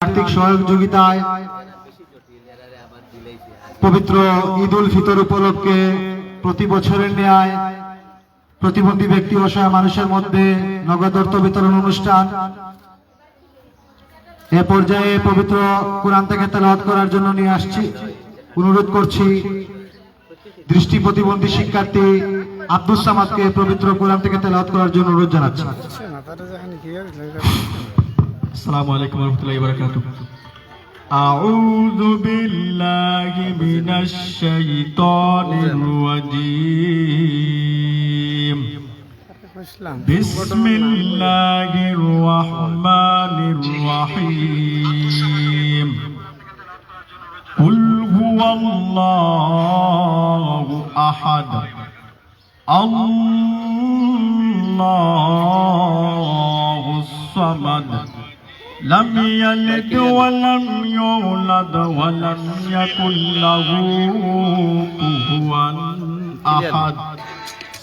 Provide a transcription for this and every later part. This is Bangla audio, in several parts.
আর্থিক সহযোগিতায় পবিত্র ঈদ উল ফিতর উপলক্ষে প্রতি বছরের ন্যায় প্রতিবন্ধী ব্যক্তি অসহায় মানুষের মধ্যে নগদ অর্থ বিতরণ অনুষ্ঠান। এ পর্যায়ে পবিত্র কুরআন থেকে তেলাওয়াত করার জন্য নিয়ে আসছি, অনুরোধ করছি দৃষ্টি প্রতিবন্ধী শিক্ষার্থী আব্দুস সামাদকে পবিত্র কুরআন থেকে তেলাওয়াত করার জন্য অনুরোধ জানাচ্ছি। আসসালামু আলাইকুম ওয়া রাহমাতুল্লাহি ওয়া বারাকাতুহু। আউযু বিল্লাহি মিনাশ শাইতানির রাজীম। বিসমিল্লাহির রাহমানির রাহিম। কুল হুয়াল্লাহু আহাদ। আল্লাহুস সামাদ। لم يلد ولم يولد ولم يكن له كفوا أحد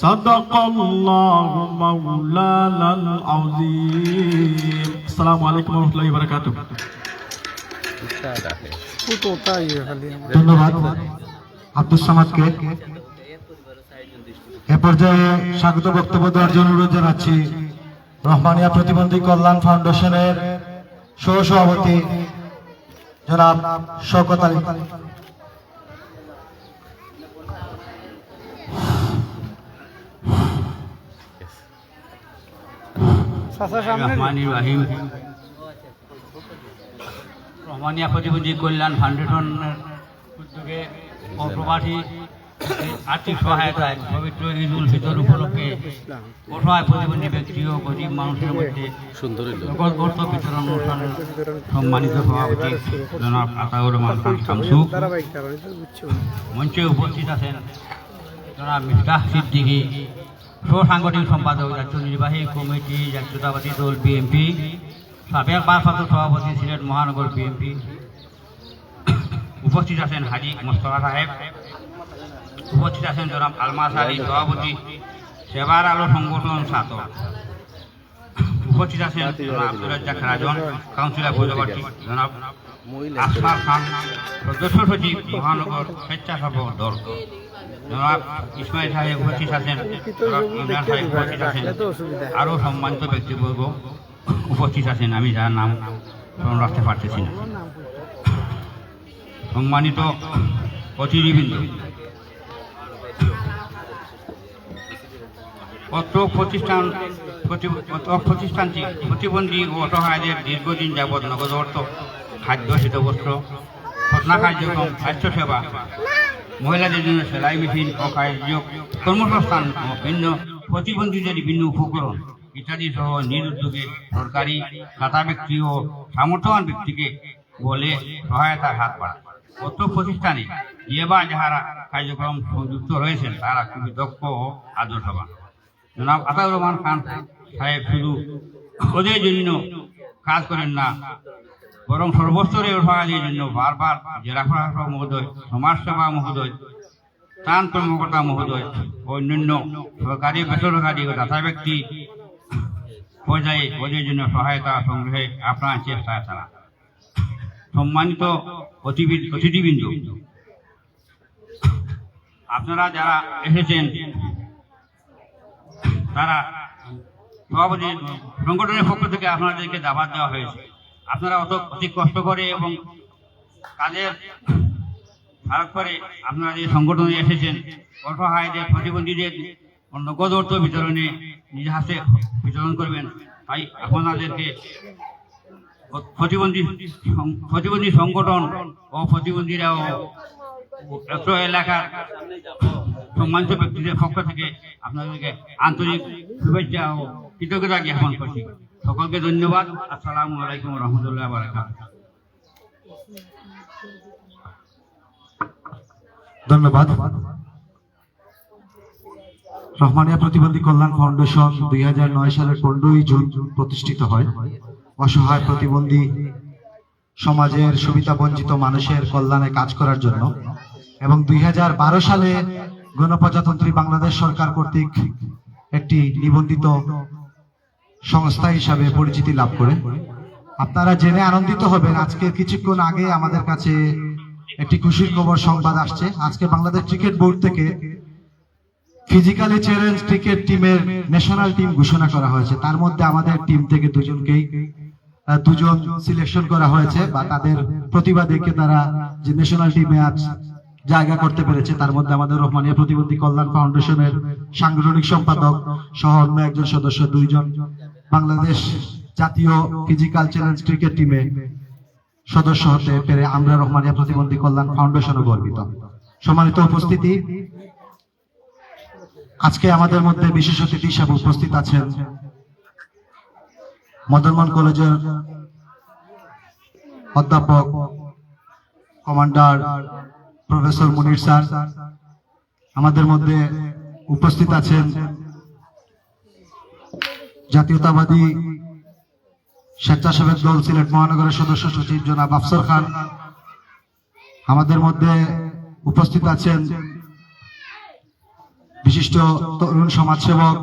صدق الله مولانا العظيم السلام عليكم ورحمة الله وبركاته ধন্যবাদ আব্দুস সামাদকে। এ পর্যায়ে স্বাগত বক্তব্য দেওয়ার জন্য অনুরোধ জানাচ্ছি রহমানিয়া প্রতিবন্ধী কল্যাণ ফাউন্ডেশনের সহ-সভাপতি জনাব শওকত আলী। রহমানিয়া প্রতিবন্ধী কল্যাণ ফাউন্ডেশনের উদ্যোগে প্রবাসী আর্থিক সহায়তায় পবিত্র ঈদ উল ফিতর উপলক্ষে অসহায় প্রতিবন্ধী ব্যক্তি ও গরিব মানুষের মধ্যে নগদ অর্থ বিতরণ অনুষ্ঠানের সম্মানিত সভাপতি জনাব আতাউর রহমান খান শামসু, মঞ্চে উপস্থিত আছেন জনাব মিফতাহ সিদ্দিকী, সাংগঠনিক সম্পাদক জাতীয় নির্বাহী কমিটি জাতীয়তাবাদী দল বিএনপি, সাবেক ভারপ্রাপ্ত সভাপতি সিলেট মহানগর বিএনপি, উপস্থিত আছেন হাজি মোস্তফা সাহেব, উপস্থিত আছেন জনাব আলমাস আলী সভাপতি সেবার আলো সংগঠন ছাত্র, উপস্থিত আছেন জনাব আব্দুল রাজ্জাক রাজন কাউন্সিলর বৈধবাটি, জনাব আসমার খান সদস্য সচিব মহানগর স্বেচ্ছাসেবক দল, জনাব ইসমাইল সাহেব উপস্থিত আছেন, জনাব ইমরান সাহেব উপস্থিত আছেন, আরও সম্মানিত ব্যক্তিবর্গ উপস্থিত আছেন, আমি যার নাম স্মরণ রাখতে পারতেছি না। সম্মানিত অতিথিবৃন্দ, প্রতিষ্ঠানটি প্রতিবন্ধী ও অসহায়দের দীর্ঘদিন যাবৎ নগদ অর্থ, খাদ্য, শীতবস্ত্র, খতনা কার্যক্রম, স্বাস্থ্যসেবা, মহিলাদের জন্য সেলাই মেশিন ও কর্মসংস্থান ও ভিন্ন প্রতিবন্ধীদের বিভিন্ন উপকরণ ইত্যাদি সহ নিজ উদ্যোগে সরকারি দাতা ব্যক্তি ও সামর্থ্যবান ব্যক্তিকে বলে সহায়তার হাত বাড়ায়। অর্থ প্রতিষ্ঠানে যে বা যাহারা কার্যক্রম সংযুক্ত রয়েছেন তারা খুবই দক্ষ ও আদর্শবান। জনাব আতাউর রহমান খান সাহেব শুধু ওদের জন্য কাজ করেন না, বরং সর্বস্তরের অসহায়দের জন্য বারবার জেলা প্রশাসক মহোদয়, সমাজসেবা মহোদয়, ত্রাণ কর্মকর্তা মহোদয়, অন্যান্য সরকারি বেসরকারি ও দাতা ব্যক্তি পর্যায়ে ওদের জন্য সহায়তা সংগ্রহে আপনার চেষ্টা চালান। সম্মানিত অতিথিবৃন্দ, আপনারা যারা এসেছেন তারা সভাপতি সংগঠনের পক্ষ থেকে আপনাদেরকে দাওয়াত দেওয়া হয়েছে। আপনারা অতি কষ্ট করে এবং কাজের ভারত করে আপনারা যে সংগঠনে এসেছেন অসহায়দের প্রতিবন্ধীদের নগদ অর্থ বিতরণে নিজ হাতে বিতরণ করবেন। তাই আপনাদেরকে প্রতিবন্ধী সংগঠন ও প্রতিবন্ধীরাও একটু এলাকার সম্মানিত ব্যক্তিদের পক্ষ থেকে আপনাদেরকে আন্তরিক শুভেচ্ছা ও কৃতজ্ঞতা জ্ঞাপন করছি। সকলকে ধন্যবাদ। আসসালামু আলাইকুম রহমতুল্লাহ বারাকাতুহু। ধন্যবাদ। রহমানিয়া প্রতিবন্ধী কল্যাণ ফাউন্ডেশন 2009 সালের 15 জুন প্রতিষ্ঠিত হয় অসহায় প্রতিবন্ধী সমাজের সুবিধা বঞ্চিত মানুষের কল্যাণে কাজ করার জন্য, এবং 2012 সালে গণপ্রজাতন্ত্রী বাংলাদেশ সরকার কর্তৃক একটি নিবন্ধিত সংস্থা হিসাবে পরিচিতি লাভ করে। আপনারা জেনে আনন্দিত হবেন, আজকে কিছুক্ষণ আগে আমাদের কাছে একটি খুশির খবর সংবাদ আসছে। আজকে বাংলাদেশ ক্রিকেট বোর্ড থেকে ফিজিক্যালি চ্যালেঞ্জ ক্রিকেট টিমের ন্যাশনাল টিম ঘোষণা করা হয়েছে। তার মধ্যে আমাদের টিম থেকে দুজন সিলেকশন করা হয়েছে, বা তাদের প্রতিভা দেখে তারা যে ন্যাশনাল টিমে আজ জায়গা করতে পেরেছে। তার মধ্যে আমাদের রহমানিয়া প্রতিবন্ধী কল্যাণ ফাউন্ডেশনের সাংগঠনিক সম্পাদক সহ অন্য একজন সদস্য, 2 জন বাংলাদেশ জাতীয় ফিজিক্যাল চ্যালেঞ্জ ক্রিকেট টিমে সদস্য হতে পেরে আমরা রহমানিয়া প্রতিবন্ধী কল্যাণ ফাউন্ডেশনও গর্বিত। সম্মানিত উপস্থিতি, আজকে আমাদের মধ্যে বিশেষ অতিথি হিসেবে উপস্থিত আছেন মদনমোহন কলেজের অধ্যাপক কমান্ডার প্রফেসর মুনির স্যার। আমাদের মধ্যে উপস্থিত আছেন জাতীয়তাবাদী স্বেচ্ছাসেবক দল সিলেট মহানগরের সদস্য সচিব জনাব আফসর খান। আমাদের মধ্যে উপস্থিত আছেন বিশিষ্ট তরুণ সমাজসেবক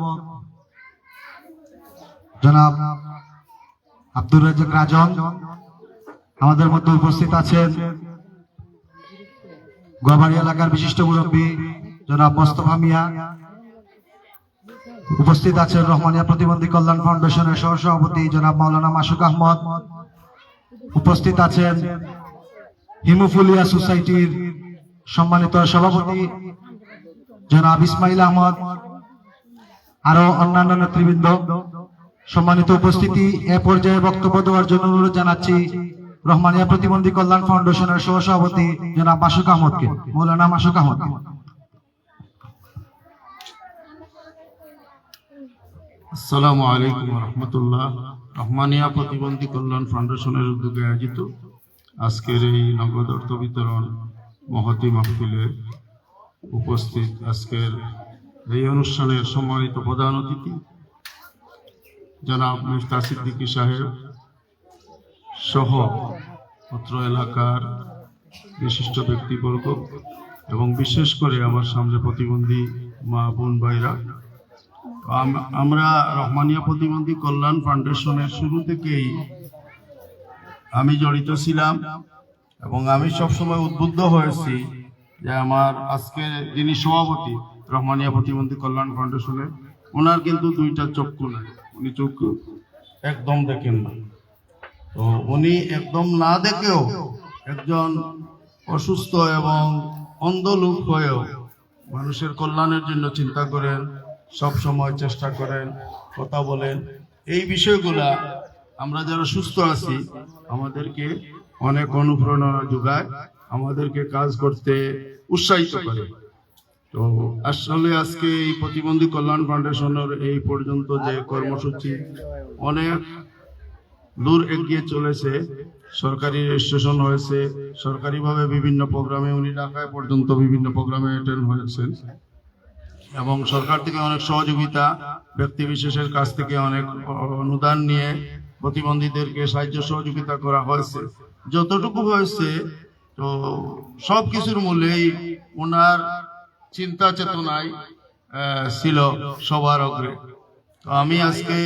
জনাব আব্দুর রাজ্জাক রাজন। আমাদের মধ্যে উপস্থিত আছেন গোয়াবাড়ি এলাকার বিশিষ্ট মুরব্বী জনাব মোস্তফা মিয়া। উপস্থিত আছেন রহমানিয়া প্রতিবন্ধী কল্যাণ ফাউন্ডেশনের সহসভাপতি জনাব মাওলানা মাসুক আহমদ। উপস্থিত আছেন হিমোফিলিয়া সোসাইটির সম্মানিত সভাপতি জনাব ইসমাইল আহমদ, আরো অন্যান্য নেতৃবৃন্দ। সম্মানিত উপস্থিতি, এ পর্যায়ে বক্তব্য দেওয়ার জন্য অনুরোধ জানাচ্ছি রহমানিয়া প্রতিবন্ধী কল্যাণ ফাউন্ডেশনের সহসভাপতি জনাব মাসুক আহমদকে, মৌলানা মাসুক আহমদ। আসসালামু আলাইকুম রহমতুল্লাহ। রহমানিয়া প্রতিবন্ধী কল্যাণ ফাউন্ডেশনের উদ্যোগে আয়োজিত আজকের এই নগদ অর্থ বিতরণ মহতী মাহফিলে উপস্থিত আজকের এই অনুষ্ঠানের সম্মানিত প্রধান অতিথি জনাব মিফতা সিদ্দিকী সাহেব সহ অত্র এলাকার বিশিষ্ট ব্যক্তিবর্গ এবং বিশেষ করে আমার সামনে প্রতিবন্ধী মা বোন ভাইরা, আমরা রহমানিয়া প্রতিবন্ধী কল্যাণ ফাউন্ডেশনের শুরু থেকেই আমি জড়িত ছিলাম এবং আমি সবসময় উদ্বুদ্ধ হয়েছি যে আমার আজকে যিনি সভাপতি রহমানিয়া প্রতিবন্ধী কল্যাণ ফাউন্ডেশনের, ওনার কিন্তু 2টা চক্ষু নাই, উনি চক্ষু একদম দেখেন না। তো উনি একদম না দেখেও একজন অসুস্থ এবং অন্ধ লোক হয়েও মানুষের কল্যাণের জন্য চিন্তা করেন, সব সময় চেষ্টা করেন, কথা বলেন। এই বিষয়গুলা আমরা যারা সুস্থ আছি আমাদেরকে অনেক অনুপ্রেরণা যোগায়, আমাদেরকে কাজ করতে উৎসাহিত করে। তো আসলে আজকে এই প্রতিবন্ধী কল্যাণ ফাউন্ডেশনের এই পর্যন্ত যে কর্মসূচি অনেক দূর এগিয়ে চলেছে, সরকারি রেজিস্ট্রেশন হয়েছে, সরকারিভাবে বিভিন্ন প্রোগ্রামে উনি ঢাকায় পর্যন্ত বিভিন্ন প্রোগ্রামে অ্যাটেন্ড হয়েছেন এবং সরকার থেকে অনেক সহযোগিতা, ব্যক্তি বিশেষের কাছ থেকে অনেক অনুদান নিয়ে প্রতিবন্ধীদেরকে সাহায্য সহযোগিতা করা হয়েছে। যতটুকু হয়েছে তো সব কিছুর মূলেই ওনার চিন্তা চেতনায় ছিল সবার অগ্রে। তো আমি আজকে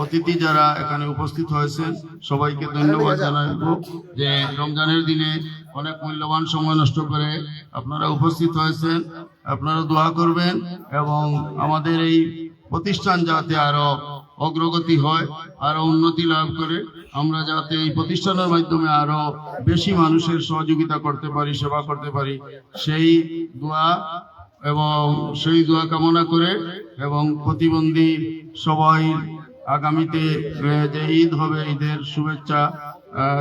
অতিথি যারা এখানে উপস্থিত হয়েছেন সবাইকে ধন্যবাদ জানাবো যে রমজানের দিনে অনেক মূল্যবান সময় নষ্ট করে আপনারা উপস্থিত হয়েছেন। আপনারা দোয়া করবেন এবং আমাদের এই প্রতিষ্ঠান যাতে আরো অগ্রগতি হয়, আরো উন্নতি লাভ করে, আমরা যাতে এই প্রতিষ্ঠানের মাধ্যমে আরো বেশি মানুষের সহযোগিতা করতে পারি, সেবা করতে পারি, সেই দোয়া কামনা করে এবং প্রতিবন্ধী সবাই আগামীতে যে ঈদ হবে ঈদের শুভেচ্ছা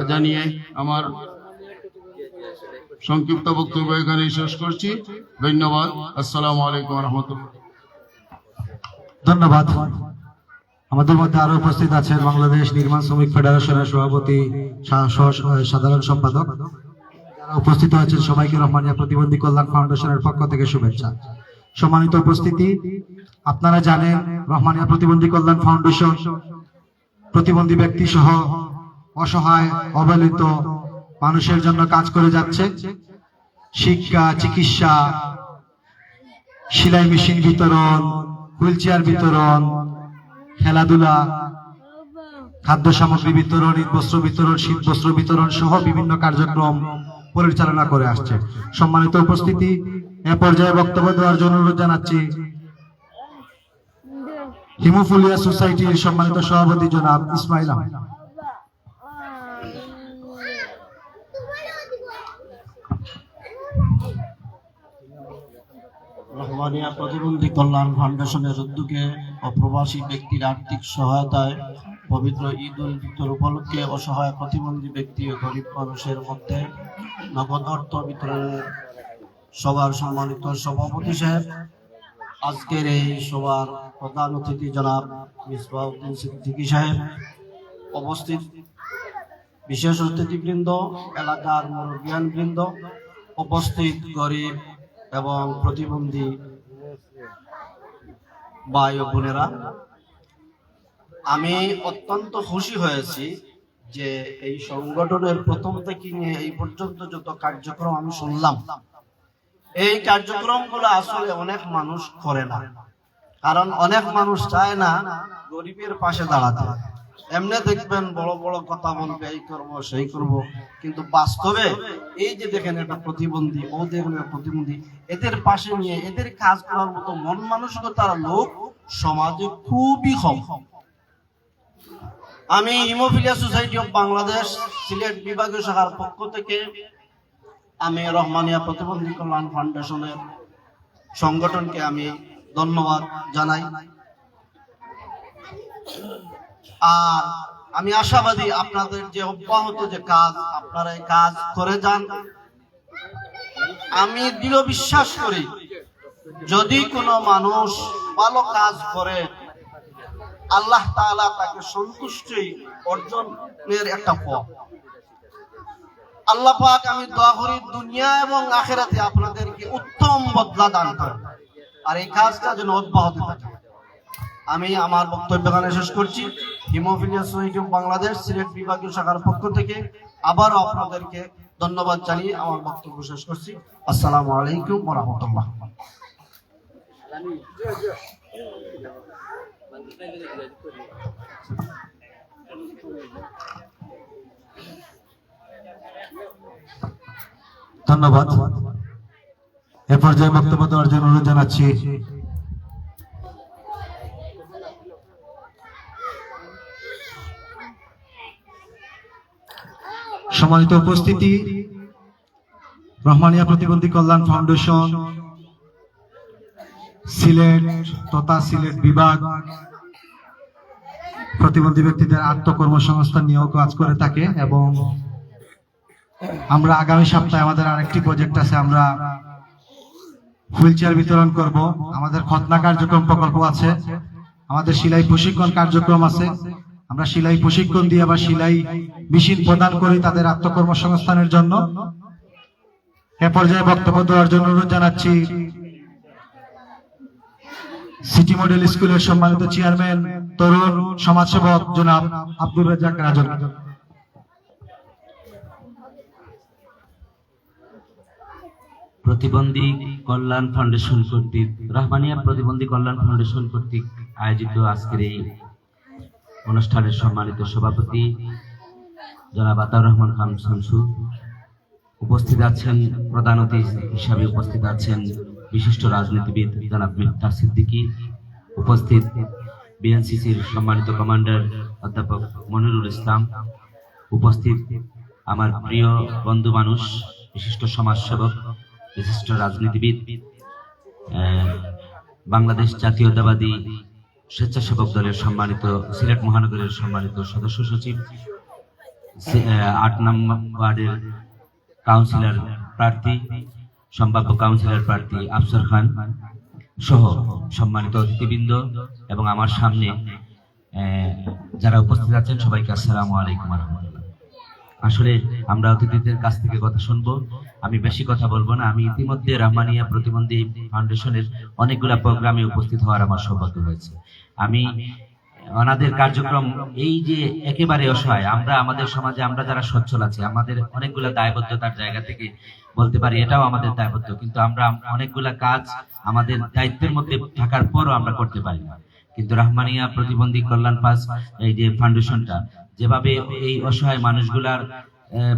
জানিয়ে আমার সংক্ষিপ্ত বক্তব্য এখানে শেষ করছি। ধন্যবাদ। আসসালামু আলাইকুম রহমতুল্লাহ। ধন্যবাদ। আমাদের মধ্যে আরো উপস্থিত আছেন বাংলাদেশ নির্মাণ শ্রমিক ফেডারেশনের সভাপতি সাধারণ সম্পাদক। যারা উপস্থিত আছেন সবাইকে রহমানিয়া প্রতিবন্ধী কল্যাণ ফাউন্ডেশনের পক্ষ থেকে শুভেচ্ছা। সম্মানিত উপস্থিতি, আপনারা জানেন রহমানিয়া প্রতিবন্ধী কল্যাণ ফাউন্ডেশন প্রতিবন্ধী ব্যক্তি সহ অসহায় অবহেলিত মানুষের জন্য কাজ করে যাচ্ছে। শিক্ষা, চিকিৎসা, সেলাই মেশিন বিতরণ, হুইল চেয়ার বিতরণ, খেলাধুলা খাদ্য সামগ্রী বিতরণ, ঈদ বস্ত্র বিতরণ, শীত বস্ত্র বিতরণ সহ বিভিন্ন কার্যক্রম পরিচালনা করে আসছে। সম্মানিত উপস্থিতি, এ পর্যায়ে বক্তব্য দেওয়ার জন্য অনুরোধ জানাচ্ছি হিমোফিলিয়া সোসাইটির সম্মানিত সভাপতি জনাব ইসমাইল আহমেদ। রহমানিয়া প্রতিবন্ধী কল্যাণ ফাউন্ডেশনের উদ্যোগে অপ্রবাসী ব্যক্তির আর্থিক সহায়তায় পবিত্র ঈদ উল ফিতর উপলক্ষে অসহায় প্রতিবন্ধী ব্যক্তি ও গরিব মানুষের মধ্যে নগদ অর্থ বিতরণের সভার সম্মানিত সভাপতি সাহেব, আজকের এই সভার প্রধান অতিথি জনাব মিসবাউদ্দিন সিদ্দিকী সাহেব, উপস্থিত বিশেষ অতিথিবৃন্দ, এলাকার মুরব্বিয়ানবৃন্দ, উপস্থিত গরিব এবং প্রতিবন্ধী ভাই ও বোনেরা, আমি অত্যন্ত খুশি হয়েছি যে এই সংগঠনের প্রথম থেকে নিয়ে এই পর্যন্ত যত কার্যক্রম আমি শুনলাম, এই কার্যক্রমগুলো আসলে অনেক মানুষ করে না। কারণ অনেক মানুষ চায় না গরিবের পাশে দাঁড়াতে। এমনি দেখবেন বড় বড় কথা বলবে, এই করবো সেই করব, কিন্তু বাস্তবে এই যে দেখেন একটা প্রতিবন্ধী, ও দেখেন প্রতিবন্ধী, এদের পাশে নিয়ে এদের কাজ করার মতো মন মানসিকতার লোক সমাজে খুবই কম। আমি haemophilia society of Bangladesh Sylhet বিভাগীয় শাখার পক্ষ থেকে আমি রহমানিয়া প্রতিবন্ধী কল্যাণ ফাউন্ডেশনের সংগঠনকে আমি ধন্যবাদ জানাই। আর আমি আশাবাদী আপনাদের যে অব্যাহত যে কাজ, আপনারা এই কাজ করে যান। আমি দৃঢ় বিশ্বাস করি যদি কোনো মানুষ ভালো কাজ করে, আল্লাহ তাআলা তাকে সন্তুষ্টি অর্জনের একটা পথ। আল্লাহ পাক, আমি দোয়া করি দুনিয়া এবং আখিরাতে আপনাদেরকে উত্তম বদলা দান করেন, আর এই কাজটা যেন অব্যাহত থাকে। আমি আমার বক্তব্য এখানে শেষ করছি। Haemophilia society of Bangladesh Sylhet বিভাগীয় শাখার পক্ষ থেকে আবারও আপনাদেরকে ধন্যবাদ জানিয়ে আমার বক্তব্য শেষ করছি। আসসালামু আলাইকুম ওয়া রাহমাতুল্লাহ। ধন্যবাদ। এ পর্যায়ে বক্তব্য দেওয়ার জন্য অনুরোধ জানাচ্ছি সম্মানিত উপস্থিতি, রহমানিয়া প্রতিবন্ধী কল্যাণ ফাউন্ডেশন সিলেট তথা সিলেট বিভাগ প্রতিবন্ধী ব্যক্তিদের আত্মকর্মসংস্থান নিয়েও কাজ করে থাকে এবং আমরা আগামী সপ্তাহে আমাদের আরেকটি প্রজেক্ট আছে, আমরা হুইল চেয়ার বিতরণ করব। আমাদের খতনা কার্যক্রম প্রকল্প আছে, আমাদের সেলাই প্রশিক্ষণ কার্যক্রম আছে। আমরা সেলাই প্রশিক্ষণ দিয়ে আবার সেলাই মেশিন প্রদান করি তাদের আত্মকর্মসংস্থানের জন্য। এ পর্যায়ে বক্তব্য দেওয়ার জন্য অনুরোধ জানাচ্ছি সিটি মডেল স্কুলের সম্মানিত চেয়ারম্যান তরুণ সমাজসেবক জনাব আব্দুর রাজ্জাক রাজন। প্রতিবন্ধী কল্যাণ ফাউন্ডেশন কর্তৃক, রহমানিয়া প্রতিবন্ধী কল্যাণ ফাউন্ডেশন কর্তৃক আয়োজিত আজকের এই অনুষ্ঠানের সম্মানিত সভাপতি জনাব আতাউর রহমান খান শামসু, উপস্থিত আছেন প্রধান অতিথি হিসাবে উপস্থিত আছেন বিশিষ্ট রাজনীতিবিদ জনাব মিফতাহ সিদ্দিকী, উপস্থিত বিএনসিসির সম্মানিত কমান্ডার অধ্যাপক মনিরুল ইসলাম, উপস্থিত আমার প্রিয় বন্ধু মানুষ, বিশিষ্ট সমাজসেবক, বিশিষ্ট রাজনীতিবিদ, বাংলাদেশ জাতীয়তাবাদী স্বেচ্ছাসেবক দলের সম্মানিত সিলেট মহানগরের সম্মানিত সদস্য সচিব, ৮ নম্বর ওয়ার্ডের কাউন্সিলর প্রার্থী, সম্ভাব্য কাউন্সিলর প্রার্থী আফসর খান সহ সম্মানিত অতিথিবৃন্দ এবং আমার সামনে যারা উপস্থিত আছেন সবাইকে আসসালামু আলাইকুম ওয়া রাহমাতুল্লাহ। আসলে আমরা অতিথিদের কাছ থেকে কথা শুনবো, আমি বেশি কথা বলবো না। আমি ইতিমধ্যে রহমানিয়া প্রতিবন্ধী ফাউন্ডেশনের অনেকগুলা প্রোগ্রামে উপস্থিত হওয়ার আমার সৌভাগ্য হয়েছে। আমি ওনাদের কার্যক্রম, এই যে একেবারে অসহায় আমরা, আমাদের সমাজে আমরা যারা সচ্ছল আছি, আমাদের অনেকগুলা দায়বদ্ধতার জায়গা থেকে বলতে পারি এটাও আমাদের দায়বদ্ধ, কিন্তু আমরা অনেকগুলা কাজ আমাদের দায়িত্বের মধ্যে থাকার পরও আমরা করতে পারি না। কিন্তু রহমানিয়া প্রতিবন্ধী কল্যাণ এই যে ফাউন্ডেশনটা যেভাবে এই অসহায় মানুষগুলার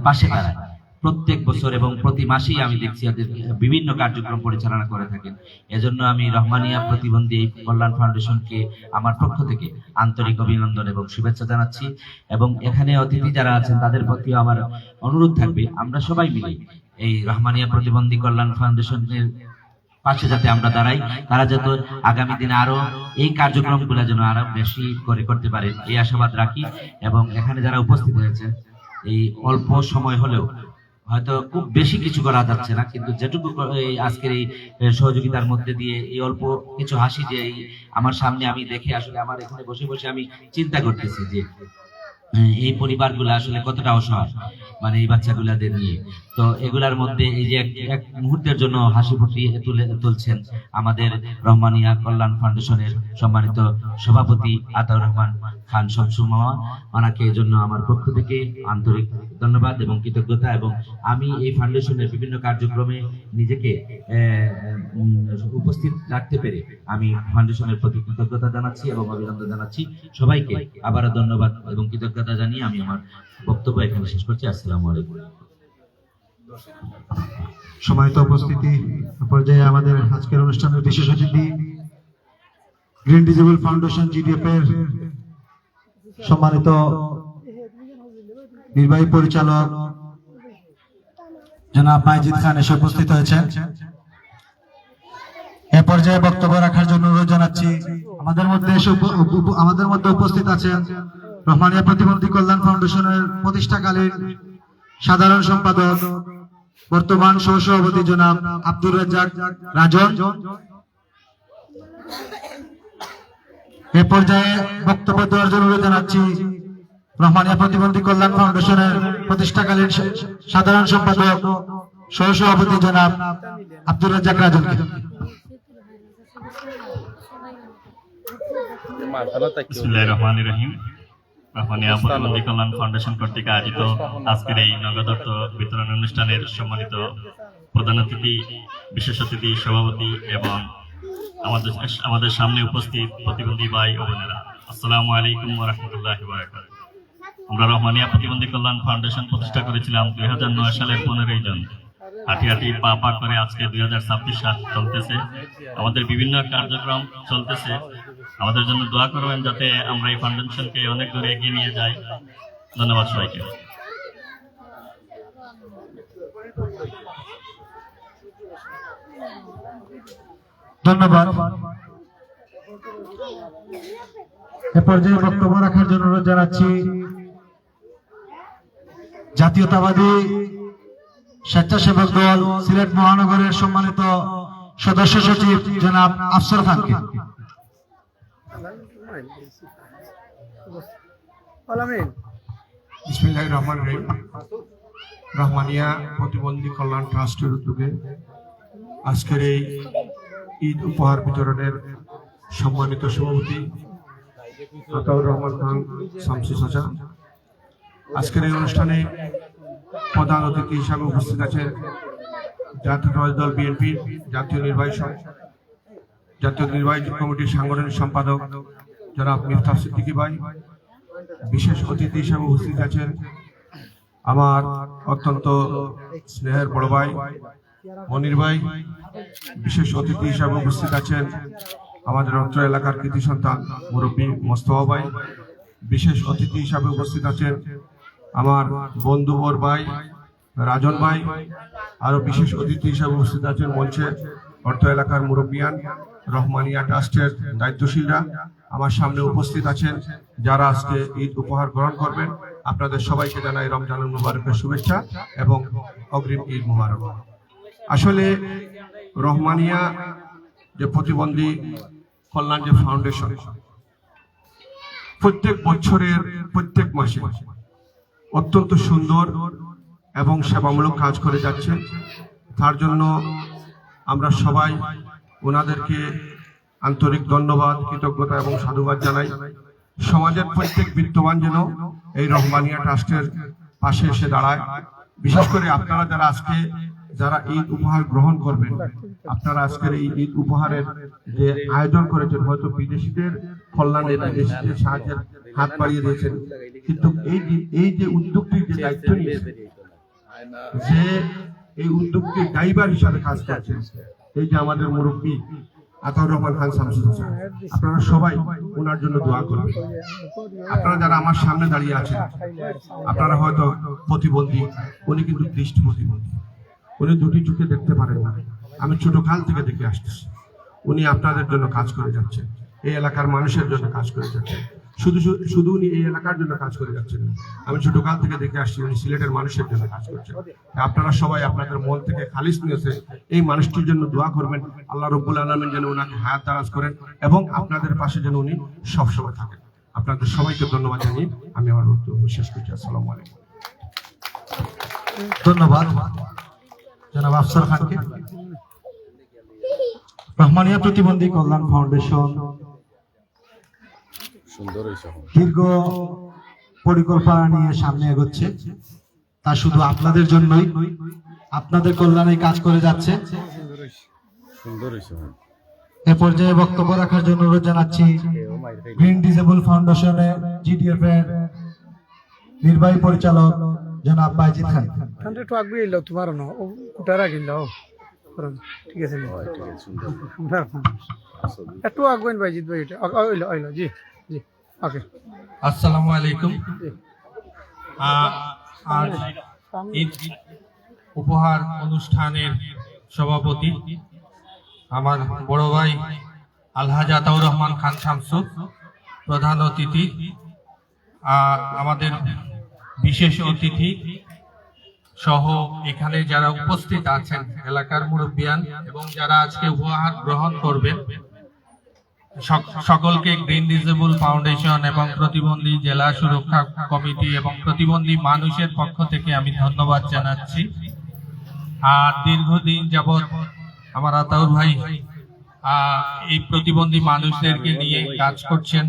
পাশে দাঁড়ায় প্রত্যেক বছর এবং প্রতি মাসেই আমি দেখছি এদের বিভিন্ন কার্যক্রম পরিচালনা করে থাকেন। এজন্য আমি রহমানিয়া প্রতিবন্ধী কল্যাণ ফাউন্ডেশনকে আমার পক্ষ থেকে আন্তরিক অভিনন্দন এবং শুভেচ্ছা জানাচ্ছি। এবং এখানে অতিথি যারা আছেন তাদের প্রতিও আমার অনুরোধ থাকবে, আমরা সবাই মিলে এই রহমানিয়া প্রতিবন্ধী কল্যাণ ফাউন্ডেশনের পাশে যাতে আমরা দাঁড়াই, তারা যাতে আগামী দিনে আরো এই কার্যক্রমগুলো যেন আরো বেশি করে করতে পারে এই আশাবাদ রাখি। এবং এখানে যারা উপস্থিত হয়েছে এই অল্প সময় হলেও হয়তো খুব বেশি কিছু করা যাচ্ছে না, কিন্তু যেটুকু এই আজকের এই সহযোগিতার মধ্যে দিয়ে এই অল্প কিছু হাসি যে আমার সামনে আমি দেখে আসলে আমার এখানে বসে বসে আমি চিন্তা করতেছি যে এই পরিবারগুলো আসলে কতটা অসহায়, মানে এই বাচ্চাগুলাদের নিয়ে। তো এগুলার মধ্যে এই যে এক মুহূর্তের জন্য হাসি ফুটিয়ে তুলছেন আমাদের রহমানিয়া কল্যাণ ফাউন্ডেশনের সম্মানিত সভাপতি আতাউর রহমান খান শামসু মামা, ওনাকে এই জন্য আমার পক্ষ থেকে আন্তরিক ধন্যবাদ এবং কৃতজ্ঞতা। এবং আমি এই ফাউন্ডেশনের বিভিন্ন কার্যক্রমে নিজেকে উপস্থিত রাখতে পেরে আমি ফাউন্ডেশনের প্রতি কৃতজ্ঞতা জানাচ্ছি এবং অভিনন্দন জানাচ্ছি। সবাইকে আবারও ধন্যবাদ এবং কৃতজ্ঞতা জানিয়ে আমি আমার বক্তব্য এখানে শেষ করছি। আসসালামু আলাইকুম। সম্মানিত উপস্থিতি, পর্যায়ে আমাদের আজকের অনুষ্ঠানের বিশেষ অতিথি গ্রিন ডিজেবল ফাউন্ডেশন জিডিএফ এর সম্মানিত নির্বাহী পরিচালক জনাব মাইজিদ খান এসে উপস্থিত হয়েছেন। এ পর্যায়ে বক্তব্য রাখার জন্য অনুরোধ জানাচ্ছি আমাদের মধ্যে উপস্থিত আছেন রহমানিয়া প্রতিবন্ধী কল্যাণ ফাউন্ডেশনের প্রতিষ্ঠাকালীন সাধারণ সম্পাদক বর্তমান সহসভাপতি জনাব আব্দুর রাজ্জাক রাজন। এ পর্যায়ে বক্তব্য দেওয়ার জন্য অনুরোধ জানাচ্ছি রহমানিয়া প্রতিবন্ধী কল্যাণ ফাউন্ডেশনের প্রতিষ্ঠাকালীন সাধারণ সম্পাদক সহসভাপতি জনাব আব্দুর রাজ্জাক রাজনকে। বিসমিল্লাহির রহমানির রহিম। রহমানিয়া প্রতিবন্ধী কল্যাণ ফাউন্ডেশন কর্তৃক আয়োজিত আজকের এই নগদ অর্থ বিতরণ অনুষ্ঠানের সম্মানিত প্রধান অতিথি, বিশেষ অতিথি, সভাপতি এবং আমাদের সামনে উপস্থিত প্রতিবন্ধী ভাই ও বোনেরা, আসসালামু আলাইকুম ওয়া রাহমাতুল্লাহি ওয়া বারাকাতুহু। আমরা রহমানিয়া প্রতিবন্ধী কল্যাণ ফাউন্ডেশন প্রতিষ্ঠা করেছিলাম 2009 সালের 15 জন। হাঁটি হাঁটি পা পা করে আজকে 2026 সাল চলতেছে, আমাদের বিভিন্ন কার্যক্রম চলতেছে। আমাদের জন্য দোয়া করবেন যাতে আমরা এই ফাউন্ডেশনকে অনেক দূরে এগিয়ে নিয়ে যাই। ধন্যবাদ সবাইকে। ধন্যবাদ। এ পর্যায়ে বক্তব্য রাখার জন্য অনুরোধ জানাচ্ছি জাতীয়তাবাদী স্বেচ্ছাসেবক দল সিলেট মহানগরের সম্মানিত সদস্য সচিব জনাব আফসর খানকে। বিসমিল্লাহির রহমানির রহিম। রহমানিয়া প্রতিবন্ধী কল্যাণ ট্রাস্টের উদ্যোগে আজকের এই ঈদ উপহার বিতরণের সম্মানিত সভাপতি আতাউর রহমান খান শামসু চাচা, আজকের এই অনুষ্ঠানে প্রধান অতিথি হিসাবে উপস্থিত আছেন জাতীয় দল বিএনপির জাতীয় নির্বাহী কমিটির সাংগঠনিক সম্পাদক জনাব মিফতাহ সিদ্দিকী ভাই। বিশেষ অতিথি হিসাবে উপস্থিত আছেন আমার অত্যন্ত স্নেহের বড় ভাই মনির ভাই। বিশেষ অতিথি হিসাবে উপস্থিত আছেন আমাদের অত্র এলাকার কৃতি সন্তান মুরব্বী মোস্তফা ভাই। বিশেষ অতিথি হিসাবে উপস্থিত আছেন আমার বন্ধু বর ভাই রাজন ভাই। আরো বিশেষ অতিথি হিসাবে উপস্থিত আছেন মঞ্চে অর্থ এলাকার মুরব্বিয়ান, রহমানিয়া ট্রাস্টের দায়িত্বশীলরা। আমার সামনে উপস্থিত আছেন যারা আজকে ঈদ উপহার গ্রহণ করবেন। আপনাদের সবাইকে জানাই রমজানুল মুবারকের শুভেচ্ছা এবং অগ্রিম ঈদ মুবারক। আসলে রহমানিয়া যে প্রতিবন্ধী কল্যাণ যে ফাউন্ডেশন প্রত্যেক বছরের প্রত্যেক মাসে অত্যন্ত সুন্দর এবং সেবামূলক কাজ করে যাচ্ছে। তার জন্য আমরা সবাই ওনাদেরকে আন্তরিক ধন্যবাদ, কৃতজ্ঞতা এবং সাধুবাদ জানাই। সমাজের প্রত্যেক বিত্তবান যেন এই রহমানিয়া ট্রাস্টের পাশে এসে দাঁড়ায়। বিশেষ করে আপনারা যারা আজকে যারা ঈদ উপহার গ্রহণ করবেন, আপনারা আজকের এই ঈদ উপহারের যে আয়োজন করেছেন, হয়তো বিদেশিদের কল্যাণে বিদেশিদের সাহায্যের হাত বাড়িয়ে দিয়েছেন, কিন্তু এই যে উদ্যোগটির যে দায়িত্ব নিয়েছে, যে এই উদ্যোগকে ড্রাইভার হিসাবে কাজ করছেন, এই যে আমাদের মুরব্বী আতাউর রহমান খান শামসুল হাসান, আপনারা সবাই ওনার জন্য দোয়া করবেন। আপনারা যারা আমার সামনে দাঁড়িয়ে আছেন, আপনারা হয়তো প্রতিবন্ধী, উনি কিন্তু দৃষ্টি প্রতিবন্ধী, উনি দুটি চোখে দেখতে পারেন না। আমি ছোট কাল থেকে দেখে আসতেছি উনি আপনাদের জন্য কাজ করে যাচ্ছেন, এই এলাকার মানুষের জন্য কাজ করে যাচ্ছেন। শুধু উনি এই এলাকার জন্য কাজ করে যাচ্ছেন না, আমি ছোটকাল থেকে দেখে আসছি উনি সিলেটের মানুষের জন্য কাজ করছেন। আপনারা সবাই আপনাদের মন থেকে খালিস নিয়েছে এই মানুষটির জন্য দোয়া করবেন, আল্লাহ রব্বুল আলামিন যেন ওনাকে হায়াত দারাজ করেন এবং আপনাদের পাশে যেন উনি সবসময় থাকেন। আপনাদের সবাইকে ধন্যবাদ জানিয়ে আমি আমার বক্তব্য শেষ করছি। আসসালামু আলাইকুম। ধন্যবাদ জনাব আফসার খানকে। রহমানিয়া প্রতিবন্ধী কল্যাণ ফাউন্ডেশন দীর্ঘ পরিকল্পনা নিয়ে সামনে এগোচ্ছে, তা শুধু আপনাদের জন্যই, আপনাদের কল্যাণে কাজ করে যাচ্ছে। এ পর্যায়ে বক্তব্য রাখার জন্য অনুরোধ জানাচ্ছি গ্রিন ডিসেবল ফাউন্ডেশনের জিডিএফ এর নির্বাহী পরিচালক জনাব বাইজিদ খান। একটু আগে এলো তোমার না ও কুটারা গিল্লা ও ঠিক আছে একটু আগবেন বাইজিদ ভাই, এটা ওইলো ওইলো জি জি ওকে। আসসালামু আলাইকুম। আজ ঈদ উপহার অনুষ্ঠানের সভাপতি আমার বড় ভাই আলহাজ আতাউর রহমান খান শামসু, প্রধান অতিথি, আমাদের বিশেষ অতিথি সহ এখানে যারা উপস্থিত আছেন এলাকার মুরব্বিয়ান এবং যারা আজকে উপহার গ্রহণ করবেন, সকলকে গ্রিন ডিসেবল ফাউন্ডেশন এবং প্রতিবন্ধী জেলা সুরক্ষা কমিটি এবং প্রতিবন্ধী মানুষের পক্ষ থেকে আমি ধন্যবাদ জানাচ্ছি। আর দীর্ঘদিন যাবৎ আমার আতাউর ভাই এই প্রতিবন্ধী মানুষদেরকে নিয়ে কাজ করছেন,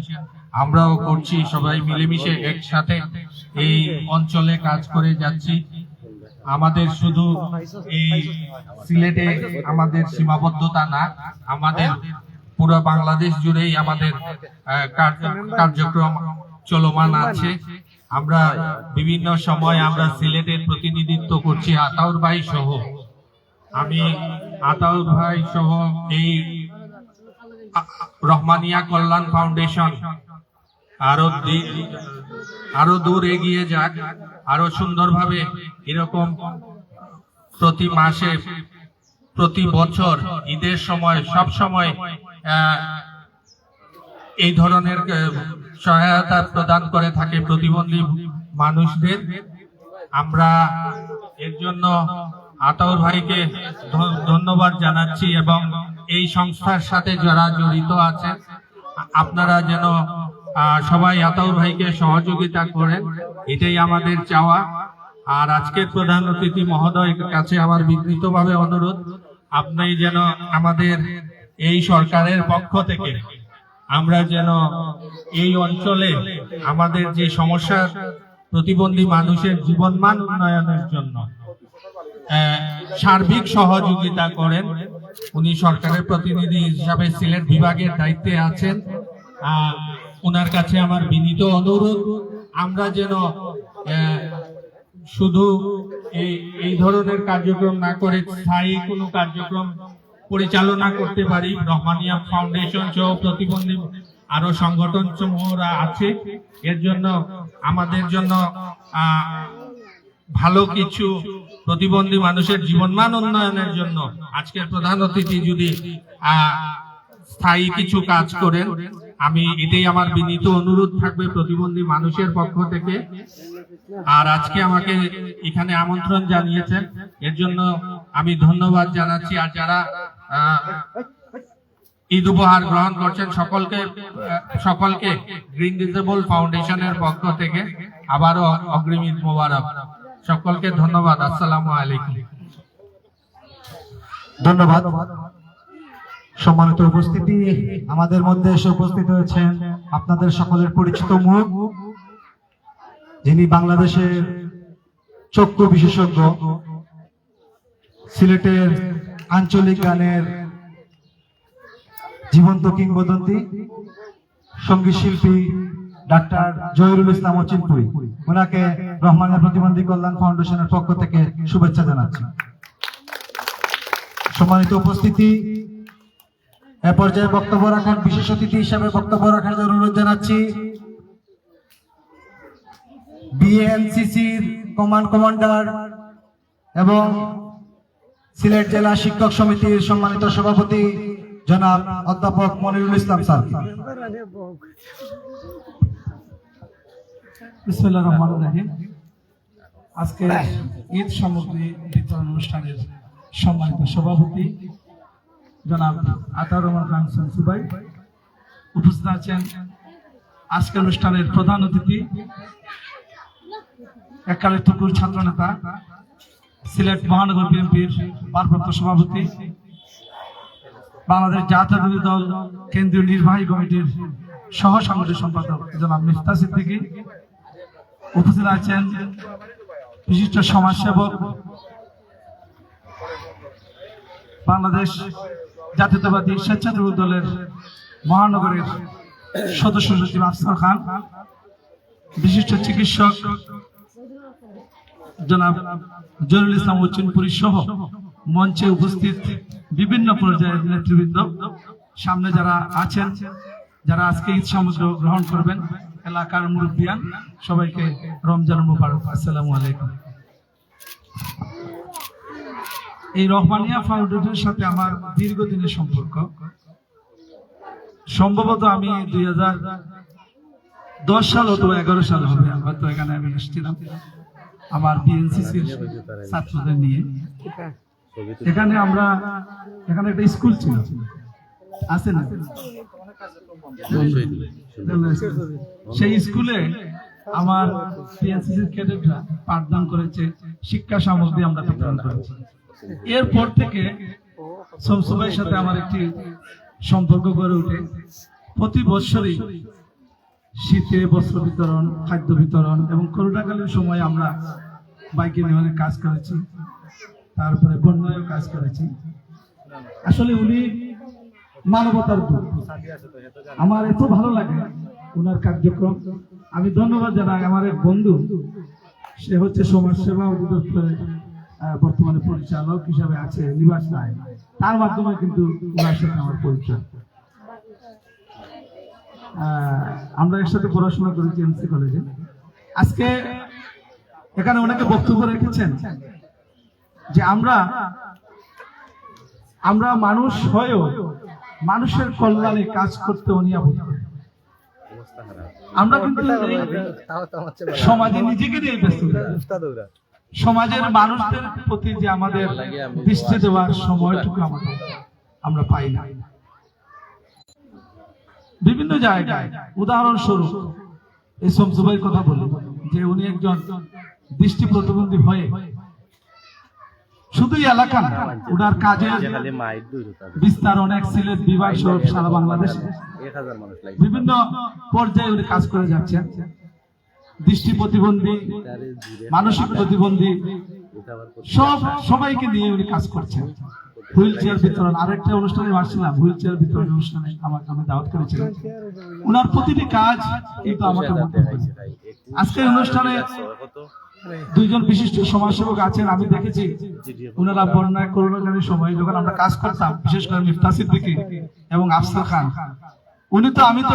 আমরাও করছি, সবাই মিলেমিশে একসাথে এই অঞ্চলে কাজ করে যাচ্ছি। আমাদের শুধু এই সিলেটে আমাদের সীমাবদ্ধতা না, আমাদের পুরো বাংলাদেশ জুড়েই আমাদের কার্যক্রম চলমান আছে। আমরা বিভিন্ন সময় আমরা সিলেটের প্রতিনিধিত্ব করছি আতাউর ভাই সহ। আমি আতাউর ভাই সহ এই রহমানিয়া কল্যাণ ফাউন্ডেশন আরো দূর এগিয়ে যাক, আরো সুন্দরভাবে এরকম প্রতি মাসে প্রতি বছর ঈদের সময় সব সময় এই ধরনের সহায়তা প্রদান করে থাকে প্রতিবন্ধী মানুষদের। আমরা এর জন্য আতাউর ভাইকে ধন্যবাদ জানাচ্ছি এবং এই সংস্থার সাথে যারা জড়িত আছেন আপনারা যেন সবাই আতাউর ভাইকে সহযোগিতা করেন, এটাই আমাদের চাওয়া। আর আজকের প্রধান অতিথি মহোদয়ের কাছে আমার বিনীতভাবে অনুরোধ, আপনি যেন আমাদের এই সরকারের পক্ষ থেকে আমরা যেন এই অঞ্চলে আমাদের যে সমস্যা, প্রতিবন্ধী মানুষের জীবনমান উন্নয়নের জন্য সার্বিক সহযোগিতা করেন। উনি সরকারের প্রতিনিধি হিসাবে সিলেট বিভাগের দায়িত্বে আছেন। ওনার কাছে আমার বিনীত অনুরোধ, আমরা যেন শুধু এই ধরনের কার্যক্রম না করে স্থায়ী কোনো কার্যক্রম পরিচালনা করতে পারি। রহমানিয়া ফাউন্ডেশন সহ প্রতিবন্ধী আরো সংগঠন সমূহরা আছে, এর জন্য আমাদের জন্য ভালো কিছু প্রতিবন্ধী মানুষের জীবনমান উন্নয়নের জন্য আজকের প্রধান অতিথি যদি স্থায়ী কিছু কাজ করেন, আমি এটাই আমার বিনীত অনুরোধ থাকবে প্রতিবন্ধী মানুষের পক্ষ থেকে। আর আজকে আমাকে এখানে আমন্ত্রণ জানিয়েছেন, এর জন্য আমি ধন্যবাদ জানাচ্ছি। আর যারা ঈদ উপহার গ্রহণ করছেন সকলকে গ্রিন ডিসেবল ফাউন্ডেশনের পক্ষ থেকে আবারও অগ্রিম ঈদ মোবারক। সকলকে ধন্যবাদ। আসসালামু আলাইকুম। ধন্যবাদ। সম্মানিত উপস্থিতি, আমাদের মধ্যে এসে উপস্থিত হয়েছেন আপনাদের সকলের পরিচিত মুখ, যিনি বাংলাদেশের চক্ষু বিশেষজ্ঞ সিলেটের আঞ্চলিক গানের জীবন্ত কিংবদন্তি সঙ্গীত শিল্পী ডাক্তার জহিরুল ইসলাম অচিনপুরি, ওনাকে রহমানিয়া প্রতিবন্ধী কল্যাণ ফাউন্ডেশনের পক্ষ থেকে শুভেচ্ছা জানাচ্ছি। সম্মানিত উপস্থিতি, এ পর্যায়ে বক্তব্য রাখার বিশেষ অতিথি হিসাবে বক্তব্য রাখার জন্য অনুরোধ জানাচ্ছি বিএনসিসির কমান্ডার এবং সিলেট জেলা শিক্ষক সমিতির সম্মানিত সভাপতি জনাব অধ্যাপক মনিরুল ইসলাম স্যার। বিসমিল্লাহির রহমানির রহিম। আজকে ঈদ সামগ্রী বিতরণ অনুষ্ঠানের সম্মানিত সভাপতি জনাব আতাউর রহমান খান শামসু ভাই, উপস্থিত আছেন আজকের অনুষ্ঠানের প্রধান অতিথি এককালের তুকুর ছাত্র নেতা সিলেট মহানগর বিএনপির ভারপ্রাপ্ত সভাপতি, বাংলাদেশ জাতীয়তাবাদী দল কেন্দ্রীয় নির্বাহী কমিটির সহ সাংগঠনিক সম্পাদক জনাব মিফতা সিদ্দিকী, উপস্থিত আছেন বিশিষ্ট সমাজসেবক বাংলাদেশ জাতীয়তাবাদী স্বেচ্ছাসেবক দলের মহানগরের সদস্য সচিব আফসার খান, বিশিষ্ট চিকিৎসক জনাব জহিরুল ইসলাম অচিনপুরি সহ মঞ্চে উপস্থিত বিভিন্ন পর্যায়ের নেতৃবৃন্দ, সামনে যারা আছেন, যারা আজকে ঈদ সামগ্রী গ্রহণ করবেন, এলাকার মুরব্বিয়ান, সবাইকে রমজান মুবারক। আসসালামু আলাইকুম। এই রহমানিয়া ফাউন্ডেশনের সাথে আমার দীর্ঘদিনের সম্পর্ক। সম্ভবত আমি 2010 সাল অথবা 11 সাল হবে হয়তো এখানে আমি এসেছিলাম আমার বিএনসিসির ছাত্রদের নিয়ে। এখানে একটা স্কুল ছিল, আছে না? সেই স্কুলে আমার বিএনসিসির ক্যাডেটরা পাঠদান করেছে, শিক্ষা সামগ্রী আমরা বিতরণ করেছি। এরপর থেকে শামসু ভাইয়ের সাথে আমার একটি সম্পর্ক গড়ে ওঠে। প্রতি বছরই শীতে বস্ত্র বিতরণ, খাদ্য বিতরণ এবং করোনাকালীন সময় আমরা বাইকে নিয়ে কাজ করেছি, তারপরে বন্যায়ও কাজ করেছি। আসলে উনি মানবতার দূত। আমার এত ভালো লাগে ওনার কার্যক্রম। আমি ধন্যবাদ জানাই আমার এক বন্ধু, সে হচ্ছে সমাজসেবা অধিদপ্তরের বর্তমানে পরিচালক হিসাবে আছে নিবাস রায়, তার মাধ্যমে কিন্তু ওনার সাথে আমার পরিচয়। আমরা একসাথে পড়াশোনা করেছি এমসি কলেজে। আজকে এখানে ওনাকে বক্তব্য রেখেছেন যে আমরা মানুষ হয়েও মানুষের কল্যাণে কাজ করতে অনিয়াবদ্ধ। আমরা কিন্তু সমাজে নিজেকে নিয়ে ব্যস্ত, সমাজের মানুষদের প্রতি যে আমাদের দৃষ্টি দেওয়ার সময়টুকু আমরা পাই না। বিভিন্ন জায়গায় উদাহরণস্বরূপ এই শামসু ভাইয়ের কথা বলি যে উনি একজন দৃষ্টি প্রতিবন্ধী হয়ে শুধু এলাকা না, ওনার কাজের বিস্তার অনেক সিলেট বিভাগ সহ সারা বাংলাদেশে বিভিন্ন পর্যায়ে উনি কাজ করে যাচ্ছেন। দৃষ্টি প্রতিবন্ধী, মানসিক প্রতিবন্ধী সবাইকে নিয়ে উনি কাজ করছেন। হুইল চেয়ার বিতরণ, আরেকটা অনুষ্ঠানে আসছিলাম, হুইল চেয়ার বিতরণ অনুষ্ঠানে আমাকে দাওয়াত করেছিলেন। ওনার প্রতিটি কাজ কিন্তু আমাকে মনে হয়। আজকের অনুষ্ঠানে দুইজন বিশিষ্ট সমাজসেবক আছেন, আমি দেখেছি ওনারা বন্যায় করোনাকালীন সময় যখন আমরা কাজ করতাম, বিশেষ করে মিফতা সিদ্দিকী এবং আফসার খান, আমি তো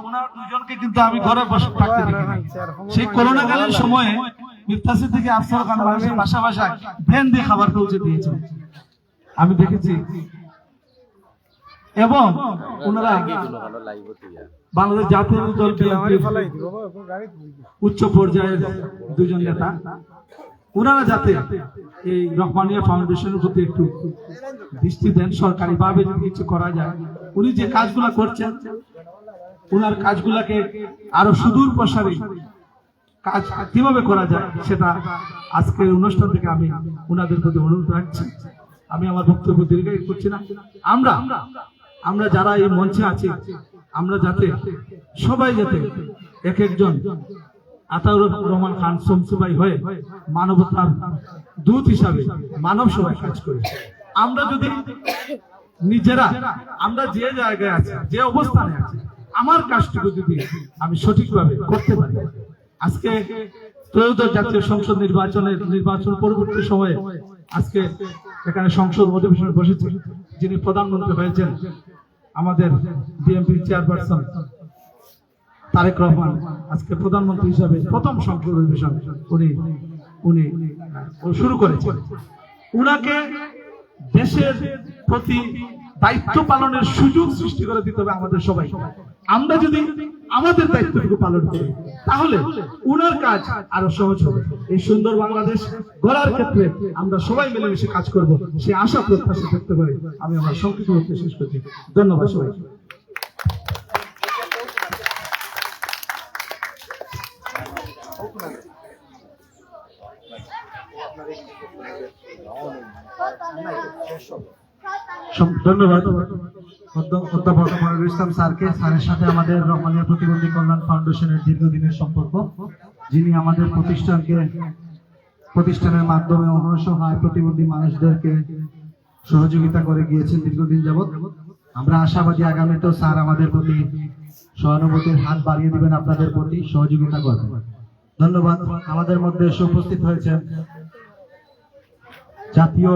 ওনার দুজনকে কিন্তু আমি ঘরে বসে থাকতে দেখি। সেই করোনাকালীন সময়ে মিফতা সিদ্দিকী, আফসার খান বাসা বাসায় ভ্যান দিয়ে খাবার পৌঁছে দিয়েছে, আমি দেখেছি। এবং ওনারা বাংলাদেশ জাতীয় দল উচ্চ পর্যায়ের দুজন নেতা, ওনারা যাতে এই রহমানিয়া ফাউন্ডেশনের প্রতি একটু দৃষ্টি দেন, সরকারি ভাবে যদি কিছু করা যায়। উনি যে কাজগুলা করছেন, ওনার কাজগুলাকে আরো সুদূর প্রসারী কাজ কিভাবে করা যায় সেটা আজকের অনুষ্ঠান থেকে আমি ওনাদের প্রতি অনুরোধ রাখছি। আমি আমার বক্তব্য দীর্ঘায়িত করছি না। আমরা যারা এই মঞ্চে আছি, আমরা যাতে সবাই যাতে এক একজন আতাউর রহমান খান শমসুভাই হয়ে মানবতার দূত হিসাবে মানব সেবায় কাজ করি। আমরা যদি নিজেরা আমরা যে জায়গায় আছি, যে অবস্থানে আছি, আমার কাজটুকু যদি আমি সঠিকভাবে করতে পারি, আজকে ত্রয়োদশ জাতীয় সংসদ নির্বাচন পরবর্তী সময়ে আজকে এখানে সংসদ অধিবেশনে বসেছে, যিনি প্রধানমন্ত্রী হয়েছেন আমাদের বিএনপি চেয়ারপারসন তারেক রহমান, আজকে প্রধানমন্ত্রী হিসাবে প্রথম সংসদ অধিবেশন উনি শুরু করেছেন। উনাকে দেশের প্রতি দায়িত্ব পালনের সুযোগ সৃষ্টি করে দিতে হবে আমাদের সবাই। আমরা যদি আমাদের দায়িত্বটুকু পালন করি তাহলে উনার কাজ আরো সহজ হবে। এই সুন্দর বাংলাদেশ গড়ার ক্ষেত্রে আমরা সবাই মিলেমিশে কাজ করব, সে আশা প্রত্যাশা করতে পারি। আমি আমার সংক্ষিপ্ত বক্তব্য শেষ করছি। ধন্যবাদ সবাই। ধন্যবাদ অধ্যাপক মনিরুল ইসলাম স্যারকে। স্যারের সাথে আমাদের রহমানিয়া প্রতিবন্ধী কল্যাণ ফাউন্ডেশনের দীর্ঘদিনের সম্পর্ক, যিনি আমাদের প্রতিষ্ঠানের মাধ্যমে অসহায় প্রতিবন্ধী মানুষদেরকে সহযোগিতা করে গিয়েছেন দীর্ঘদিন যাবৎ। আমরা আশাবাদী আগামীতেও স্যার আমাদের প্রতি সহানুভূতির হাত বাড়িয়ে দিবেন, আপনাদের প্রতি সহযোগিতা করবেন। ধন্যবাদ। আমাদের মধ্যে এসে উপস্থিত হয়েছেন জাতীয়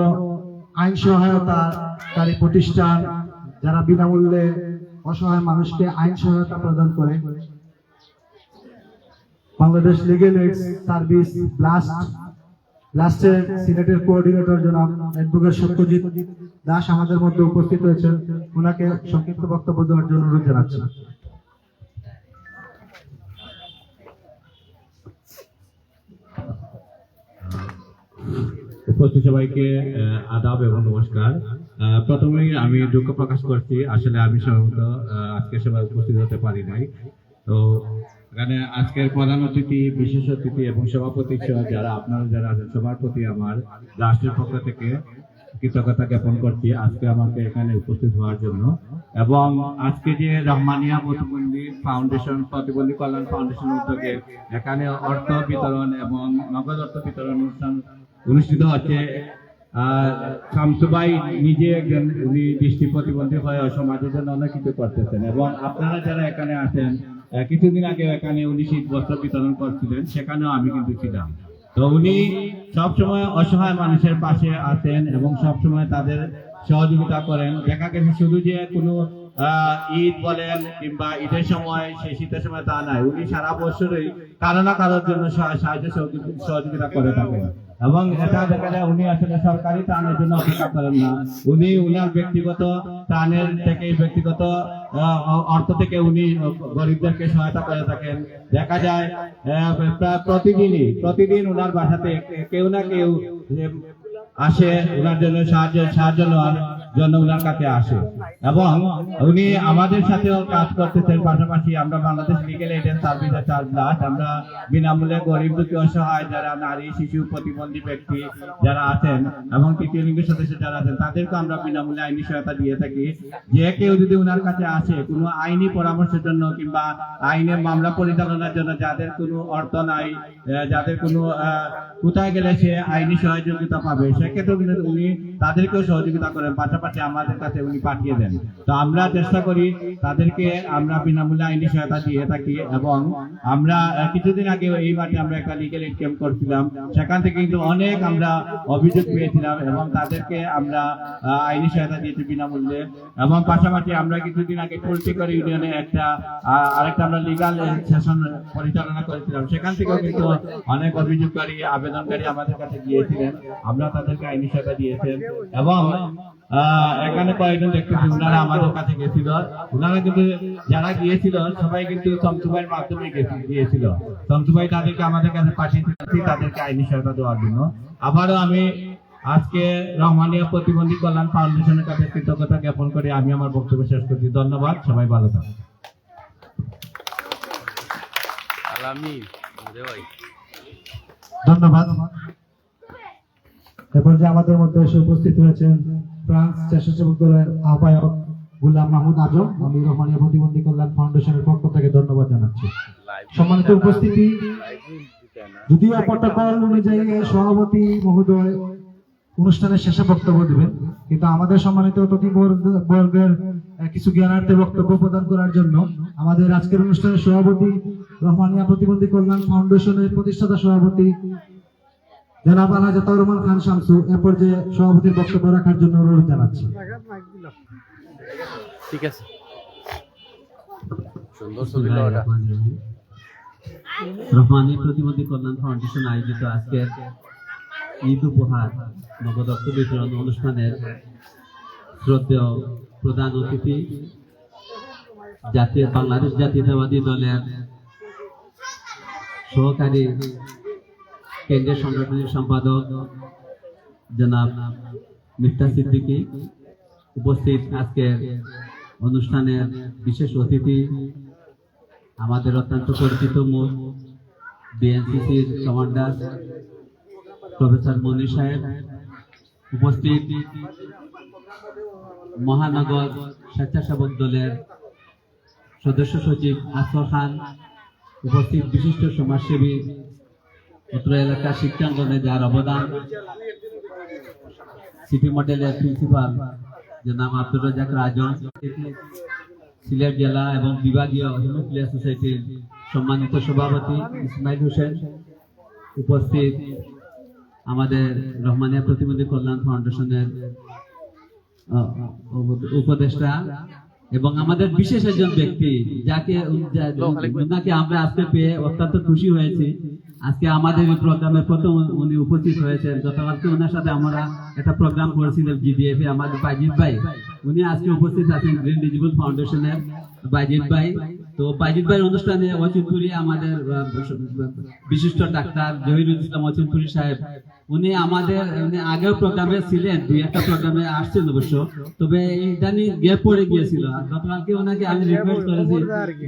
আইন সহায়তাকারী প্রতিষ্ঠান, যারা বিনামূল্যে অসহায় মানুষকে আইন সহায়তা প্রদান করে, বাংলাদেশ লিগ্যাল এইড সার্ভিস ব্লাস্টের সিলেটের কোঅর্ডিনেটর জনাব অ্যাডভোকেট সত্যজিৎ দাস আমাদের মধ্যে উপস্থিত হয়েছেন। ওনাকে সংক্ষিপ্ত বক্তব্য দেওয়ার জন্য অনুরোধ জানাচ্ছি। উপস্থিত সবাইকে আদাব এবং নমস্কার। প্রথমেই আমি দুঃখ প্রকাশ করছি, আসলে আমি সম্ভবত আজকের সভায় উপস্থিত হতে পারি নাই। তো এখানে আজকের প্রধান অতিথি, বিশেষ অতিথি এবং সভাপতি সহ যারা আপনারা যারা আছেন সবার প্রতি আমার রাষ্ট্রের পক্ষ থেকে কৃতজ্ঞতা জ্ঞাপন করছি আজকে আমাকে এখানে উপস্থিত হওয়ার জন্য। এবং আজকে যে রহমানিয়া প্রতিবন্ধী ফাউন্ডেশন, প্রতিবন্ধী কল্যাণ ফাউন্ডেশনের উদ্যোগে এখানে অর্থ বিতরণ এবং নগদ অর্থ বিতরণ অনুষ্ঠান অনুষ্ঠিত হচ্ছে। শামসুভাই নিজে একজন উনি দৃষ্টি প্রতিবন্ধী হয়ে সমাজের জন্য অনেক কিছু করতেছেন এবং আপনারা যারা এখানে আছেন, কিছুদিন আগে এখানে উনি শীত বস্ত্র বিতরণ করছিলেন, সেখানেও আমি কিন্তু ছিলাম। তো উনি সবসময় অসহায় মানুষের পাশে আছেন এবং সবসময় তাদের সহযোগিতা করেন। দেখা গেছে শুধু যে কোনো ঈদ বলেন কিংবা ঈদের সময়, সেই শীতের সময় তা নাই, উনি সারা বছরই কারো না কারোর জন্য সাহায্য সহযোগিতা করে থাকেন। এবং এটা দেখা যায় উনি আসলে সরকারি ত্রাণের জন্য অপেক্ষা করেন না, উনি উনার ব্যক্তিগত ত্রাণের থেকে, ব্যক্তিগত অর্থ থেকে উনি গরিবদেরকে সহায়তা করে থাকেন। দেখা যায় প্রতিদিন উনার বাসাতে কেউ না কেউ আসে উনার জন্য সাহায্য নেওয়ার জন্য উনার কাছে আসে এবং উনি আমাদের সাথেও কাজ করতেছেন। পাশাপাশি আমরা বাংলাদেশ লিগ্যাল এইড সার্ভিস আমরা বিনামূল্যে গরিব দুঃখী অসহায় যারা নারী, শিশু, প্রতিবন্ধী ব্যক্তি যারা আছেন এবং তৃতীয় লিঙ্গের সদস্য যারা আছেন তাদেরকে আমরা বিনামূল্যে আইনি সহায়তা দিয়ে থাকি। যে কেউ যদি উনার কাছে আসে কোনো আইনি পরামর্শের জন্য কিংবা আইনের মামলা পরিচালনার জন্য, যাদের কোনো অর্থ নাই, যাদের কোনো কোথায় গেলে সে আইনি সহযোগিতা পাবে, সেক্ষেত্রে উনি তাদেরকেও সহযোগিতা করেন, পাশাপাশি আমাদের কাছে উনি পাঠিয়ে দেন। তো আমরা চেষ্টা করি তাদেরকে আমরা বিনামূল্যে আইনি সহায়তা দিয়ে থাকি। এবং আমরা কিছুদিন আগে এই মাঠে আমরা একটা লিগ্যাল এইড ক্যাম্প করছিলাম, সেখান থেকে কিন্তু অনেক আমরা অভিযোগ পেয়েছিলাম এবং তাদেরকে আমরা আইনি সহায়তা দিয়েছি বিনামূল্যে। এবং পাশাপাশি আমরা কিছুদিন আগে কুলটিকর ইউনিয়নে আরেকটা আমরা লিগ্যাল সেশন পরিচালনা করেছিলাম, সেখান থেকেও কিন্তু অনেক অভিযোগকারী, আবেদনকারী আমাদের কাছে গিয়েছিলেন, আমরা তাদেরকে আইনি সহায়তা দিয়েছেন। এবং এখানে কয়েকজন দেখতেছি ওনারা আমাদের কাছে গেছিল, ওনারা কিন্তু যারা গিয়েছিল সবাই কিন্তু শমসুভাইয়ের মাধ্যমে গিয়েছিল। শমসুভাই তাদেরকে আমাদের কাছে পাঠিয়েছি তাদেরকে আইনি সহায়তা দেওয়ার জন্য। আবারও আমি আজকে রহমানিয়া প্রতিবন্ধী কল্যাণ ফাউন্ডেশনের কাছে কৃতজ্ঞতা জ্ঞাপন করে আমি আমার বক্তব্য শেষ করছি। ধন্যবাদ, সবাই ভালো থাকুন। ধন্যবাদ। এরপর যে আমাদের মধ্যে এসে উপস্থিত হয়েছেন ফ্রান্স স্বেচ্ছাসেবক দলের আহ্বায়ক গুলাম মাহমুদ আজম, আমি রহমানিয়া প্রতিবন্ধী কল্যাণ ফাউন্ডেশনের পক্ষ থেকে ধন্যবাদ জানাচ্ছি। সম্মানিত উপস্থিতি, যদিও প্রটোকল অনুযায়ী সভাপতি মহোদয় অনুষ্ঠানের শেষে বক্তব্য দিবেন, কিন্তু আমাদের সম্মানিত অতিথি বর্গের কিছু জ্ঞানার্থে বক্তব্য প্রদান করার জন্য আমাদের আজকের অনুষ্ঠানের সভাপতি, রহমানিয়া প্রতিবন্ধী কল্যাণ ফাউন্ডেশনের প্রতিষ্ঠাতা সভাপতি জনাব আলহাজ আতাউর রহমান খান শামসু এ পর্যায়ে সভাপতির বক্তব্য রাখার জন্য অনুরোধ জানাচ্ছি। ঠিক আছে। রহমানিয়া প্রতিবন্ধী কল্যাণ ফাউন্ডেশন আয়োজিত আজকের ঈদ উপহার নগদ অর্থ বিতরণ অনুষ্ঠানের শ্রদ্ধেয় প্রধান অতিথি বাংলাদেশ জাতীয়তাবাদী দলের সহকারী কেন্দ্রীয় সাংগঠনিক সম্পাদক জনাব মিফতাহ সিদ্দিকী, উপস্থিত আজকের অনুষ্ঠানের বিশেষ অতিথি আমাদের অত্যন্ত পরিচিত মুখ বিএনসিসির কমান্ডার প্রফেসর মনির সাহেব, উপস্থিত মহানগর স্বেচ্ছাসেবক দলের সদস্য সচিব আসফর খান, উপস্থিত বিশিষ্ট সমাজসেবী, অত্র এলাকার শিক্ষাঙ্গনে যার অবদান, সিটি মডেলের প্রিন্সিপাল জনাব আব্দুর রাজ্জাক রাজন, সিলেট জেলা এবং বিভাগীয় হিমোফিলিয়া সোসাইটির সম্মানিত সভাপতি ইসমাইল হোসেন, উপস্থিত আমাদের রহমানিয়া প্রতিবন্ধী কল্যাণ ফাউন্ডেশনের উপদেষ্টা এবং আমাদের বিশেষ একজন ব্যক্তি যাকে আমরা আজকে পেয়ে অত্যন্ত খুশি হয়েছি। আজকে আমাদের এই প্রোগ্রামে প্রথম উনি উপস্থিত হয়েছেন। গতকালকে ওনার সাথে আমরা একটা প্রোগ্রাম করেছিলাম জিডিএফ এ, আমাদের বাইজিৎ ভাই, উনি আজকে উপস্থিত আছেন গ্রিন ডিজিবল ফাউন্ডেশনের বাইজিৎ ভাই। তো বাইজিৎ ভাইয়ের অনুষ্ঠানে অচিনপুরি আমাদের বিশিষ্ট ডাক্তার জহিরুল ইসলাম অচিনপুরি সাহেব, উনি আগেও প্রোগ্রামে ছিলেন, দুই একটা প্রোগ্রামে আসছেন অবশ্য, তবে ইদানি গ্যাপ পড়ে গিয়েছিল। গতকালকে ওনাকে আমি রিকোয়েস্ট করেছি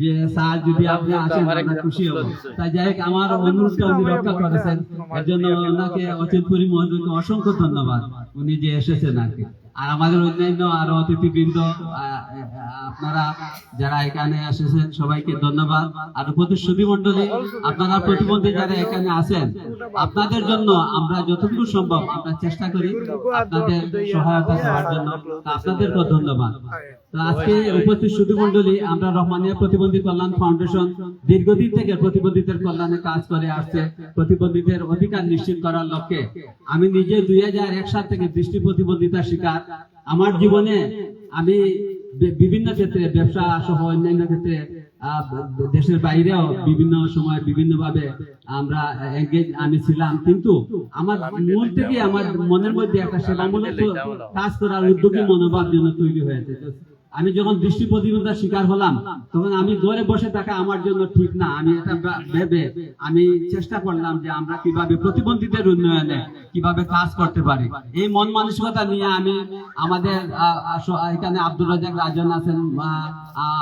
যে স্যার যদি আপনি আসেন আমরা খুশি হব। তাই যাই হোক আমার অনুরোধটা উনি রক্ষা করেছেন, এর জন্য ওনাকে অচিনপুরি মহোদয়কে অসংখ্য ধন্যবাদ, উনি যে এসেছেন আর কি। আর আমাদের অন্যান্য আরো অতিথিবৃন্দ আপনারা যারা এখানে এসেছেন সবাইকে ধন্যবাদ। আর প্রতিশ্রুতি মন্ডলী, আপনারা প্রতিবন্ধী যারা এখানে আছেন, আপনাদের জন্য আমরা যতটুকু সম্ভব আমরা চেষ্টা করি আপনাদের সহায়তা করার জন্য, আপনাদেরকে ধন্যবাদ। তো আজকে উপস্থিত সুধী মন্ডলী, আমরা রহমানিয়া প্রতিবন্ধী কল্যাণ ফাউন্ডেশন দীর্ঘদিন থেকে প্রতিবন্ধীদের কল্যাণে কাজ করে আসছে, প্রতিবন্ধীদের অধিকার নিশ্চিত করার লক্ষ্যে। আমি নিজে 2001 সাল থেকে দৃষ্টি প্রতিবন্ধিতার শিকার। আমার জীবনে আমি বিভিন্ন ক্ষেত্রে, ব্যবসা সহ অন্যান্য ক্ষেত্রে, দেশের বাইরেও বিভিন্ন সময় বিভিন্নভাবে আমি ছিলাম, কিন্তু আমার মন থেকে আমার মনের মধ্যে একটা সেবামূলক কাজ করার উদ্যোগী মনোভাব যেন তৈরি হয়েছে। আমি যখন দৃষ্টি প্রতিবন্ধিতার শিকার হলাম, তখন আমি ঘরে বসে থাকা আমার জন্য ঠিক না। আমি এটা ভেবে আমি চেষ্টা করলাম যে আমরা কিভাবে প্রতিবন্ধীদের উন্নয়নে কিভাবে কাজ করতে পারি। এই মন মানসিকতা নিয়ে আমি আমাদের এখানে আব্দুর রাজ্জাক রাজন আছেন,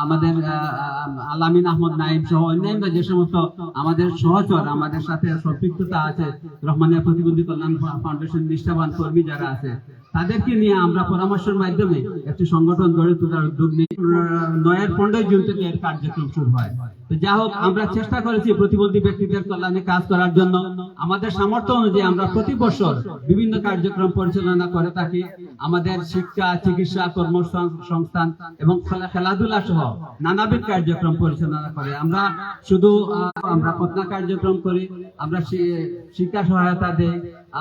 আমাদের আলামিন আহমদ নাইম সহ অন্যান্য যে সমস্ত আমাদের সহচর, আমাদের সাথে সম্পৃক্ততা আছে, রহমানিয়া প্রতিবন্ধী কল্যাণ ফাউন্ডেশন নিষ্ঠাবান কর্মী যারা আছে, তাদেরকে নিয়ে আমরা পরামর্শের মাধ্যমে একটি সংগঠন গড়ে তোলার উদ্যোগ নিই। 15 জুন থেকে এর কার্যক্রম শুরু হয়। তো যা হোক, আমরা চেষ্টা করেছি প্রতিবন্ধী ব্যক্তিদের কল্যাণে কাজ করার জন্য। আমাদের সামর্থ্য অনুযায়ী আমরা প্রতি বছর বিভিন্ন কার্যক্রম পরিচালনা করে থাকি। আমাদের শিক্ষা, চিকিৎসা, কর্মসংস্থান এবং খেলাধুলা সহ নানাবিধ কার্যক্রম পরিচালনা করে। আমরা শুধু পত্না কার্যক্রম করি, আমরা শিক্ষা সহায়তা দেই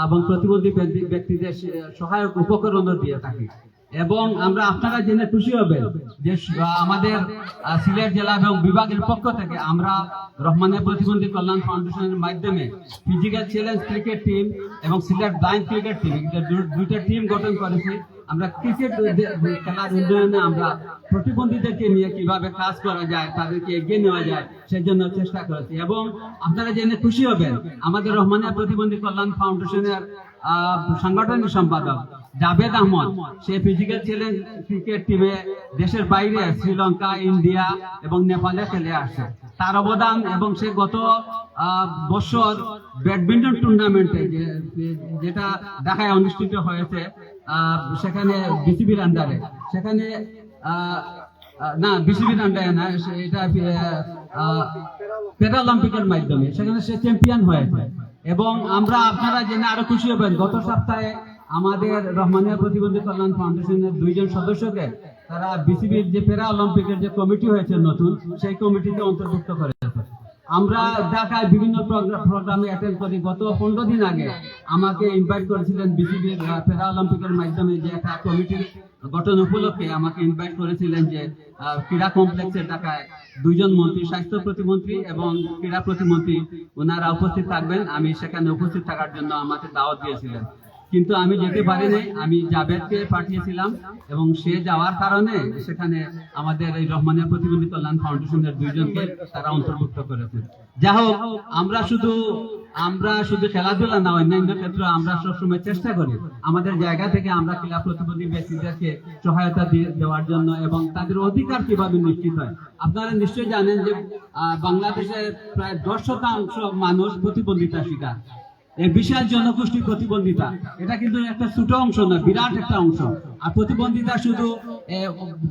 এবং প্রতিবন্ধী ব্যক্তিদের সহায়ক উপকরণও দিয়ে থাকি। এবং আমরা আপনারা জেনে খুশি হবেন যে আমাদের সিলেট জেলা এবং বিভাগের পক্ষ থেকে আমরা রহমানিয়া প্রতিবন্ধী কল্যাণ ফাউন্ডেশনের মাধ্যমে ফিজিক্যাল চ্যালেঞ্জ ক্রিকেট টিম এবং সিলেট ব্লাইন্ড ক্রিকেট টিম, দুইটা টিম গঠন করেছি। আমরা ক্রিকেট খেলার উন্নয়নে আমরা প্রতিবন্ধীদেরকে নিয়ে কিভাবে কাজ করা যায়, তাদেরকে এগিয়ে নেওয়া যায়, সেই জন্য চেষ্টা করেছি। এবং আপনারা জেনে খুশি হবেন আমাদের রহমানিয়া প্রতিবন্ধী কল্যাণ ফাউন্ডেশনের সাংগঠনিক সম্পাদক জাভেদ আহমদ, সে ফিজিক্যাল চ্যালেঞ্জ ক্রিকেট টিমে দেশের বাইরে শ্রীলঙ্কা, ইন্ডিয়া এবং নেপালে খেলে আসছে। তার অবদান, এবং সে গত বছর ব্যাডমিন্টন টুর্নামেন্টে যেটা ঢাকায় অনুষ্ঠিত হয়েছে, সেখানে বিসিবির আন্ডারে, সেখানে না বিসিবির আন্ডারে না, এটা প্যারাঅলিম্পিকের মাধ্যমে সেখানে সে চ্যাম্পিয়ন হয়েছে। এবং আমরা আপনারা জেনে আরো খুশি হবেন, গত সপ্তাহে আমাদের রহমানিয়া প্রতিবন্ধী কল্যাণ ফাউন্ডেশনের 2 জন সদস্যকে তারা বিসিবির যে প্যারাঅলিম্পিকের যে কমিটি হয়েছে নতুন, সেই কমিটিতে অন্তর্ভুক্ত করেছে। আমরা ঢাকায় বিভিন্ন প্রোগ্রামে অ্যাটেন্ড করি। গত 15 দিন আগে আমাকে ইনভাইট করেছিলেন বিসিবির প্যারাঅলিম্পিকের মাধ্যমে যে একটা কমিটির গঠন উপলক্ষে আমাকে ইনভাইট করেছিলেন যে ক্রীড়া কমপ্লেক্সে ঢাকায় 2 জন মন্ত্রী, স্বাস্থ্য প্রতিমন্ত্রী এবং ক্রীড়া প্রতিমন্ত্রী, ওনারা উপস্থিত থাকবেন। আমি সেখানে উপস্থিত থাকার জন্য আমাকে দাওয়াত দিয়েছিলেন, কিন্তু আমি যেতে পারিনি। আমি জাবেদকে পাঠিয়েছিলাম এবং সে যাওয়ার কারণে সেখানে আমাদের এই রহমানিয়া প্রতিবন্ধী কল্যাণ ফাউন্ডেশনের 2 জনকে তারা অন্তর্ভুক্ত করেছে। যা হোক, আমরা শুধু খেলাধুলা না, অন্যান্য ক্ষেত্রে আমরা সবসময় চেষ্টা করি আমাদের জায়গা থেকে আমরা ক্রীড়া প্রতিবন্ধী ব্যক্তিদেরকে সহায়তা দেওয়ার জন্য এবং তাদের অধিকার কিভাবে নিশ্চিত হয়। আপনারা নিশ্চয়ই জানেন যে বাংলাদেশের প্রায় 10% মানুষ প্রতিবন্ধিতার শিকার। এই বিশাল জনগোষ্ঠী প্রতিবন্ধিতা, এটা কিন্তু একটা ছোট অংশ না, বিরাট একটা অংশ। আর প্রতিবন্ধিতা শুধু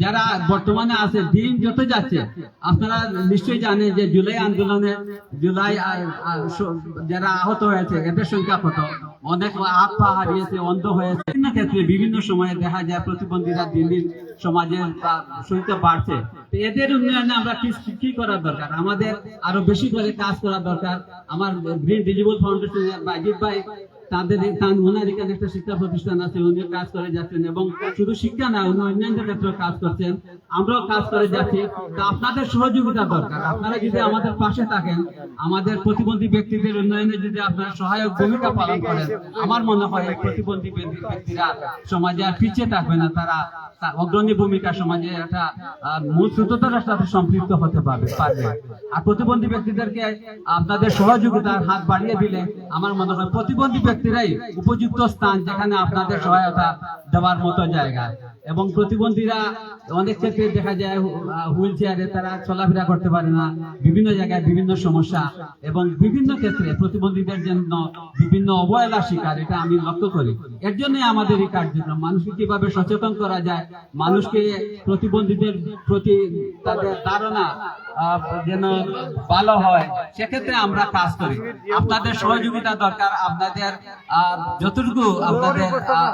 যারা বর্তমানে আছে, দিন যত যাচ্ছে আপনারা নিশ্চয়ই জানেন যে জুলাই আন্দোলনে যারা আহত হয়েছে এদের সংখ্যা কত, অনেক হাত পা হারিয়েছে, অন্ধ হয়েছে। বিভিন্ন ক্ষেত্রে বিভিন্ন সময়ে দেখা যায় প্রতিবন্ধীরা দিন দিন সমাজের সংখ্যা বাড়ছে। এদের উন্নয়নে আমরা কি করা দরকার? আমাদের আরো বেশি করে কাজ করা দরকার। আমার গ্রিন ডিজিবল ফাউন্ডেশনের বাজিদ ভাই, ওনার এখানে একটা শিক্ষা প্রতিষ্ঠান আছে, উনি কাজ করে যাচ্ছেন এবং শুধু শিক্ষা না, উনি অন্যান্য ক্ষেত্রে কাজ করছেন, আমরাও কাজ করে যাচ্ছি। তো আপনাদের সহযোগিতা দরকার। আপনারা যদি আমাদের পাশে থাকেন, আমাদের প্রতিবন্ধী ব্যক্তিদের উন্নয়নে যদি আপনারা সহায়ক ভূমিকা পালন করেন, আমার মনে হয় প্রতিবন্ধী ব্যক্তিরা সমাজে আর পিছিয়ে থাকবে না, তারা অগ্রণী ভূমিকা সমাজে একটা মূল স্রোতধারার সাথে সম্পৃক্ত হতে পারবে। আর প্রতিবন্ধী ব্যক্তিদেরকে আপনাদের সহযোগিতার হাত বাড়িয়ে দিলে আমার মনে হয় প্রতিবন্ধী ব্যক্তিরাই উপযুক্ত স্থান যেখানে আপনাদের সহায়তা দেওয়ার মতো জায়গা। এবং প্রতিবন্ধীরা অনেক ক্ষেত্রে দেখা যায় হুইল চেয়ারে তারা চলাফেরা করতে পারে না, বিভিন্ন জায়গায় বিভিন্ন সমস্যা এবং বিভিন্ন ক্ষেত্রে প্রতিবন্ধীদের জন্য বিভিন্ন অবহেলা শিকার, এটা আমি লক্ষ্য করি। এর জন্য আমাদের এই কার্যক্রম, মানুষকে কিভাবে সচেতন করা যায়, মানুষকে প্রতিবন্ধীদের প্রতি তাদের ধারণা যেন ভালো হয়, সেক্ষেত্রে আমরা কাজ করি। আপনাদের সহযোগিতা দরকার, আপনাদের যতটুকু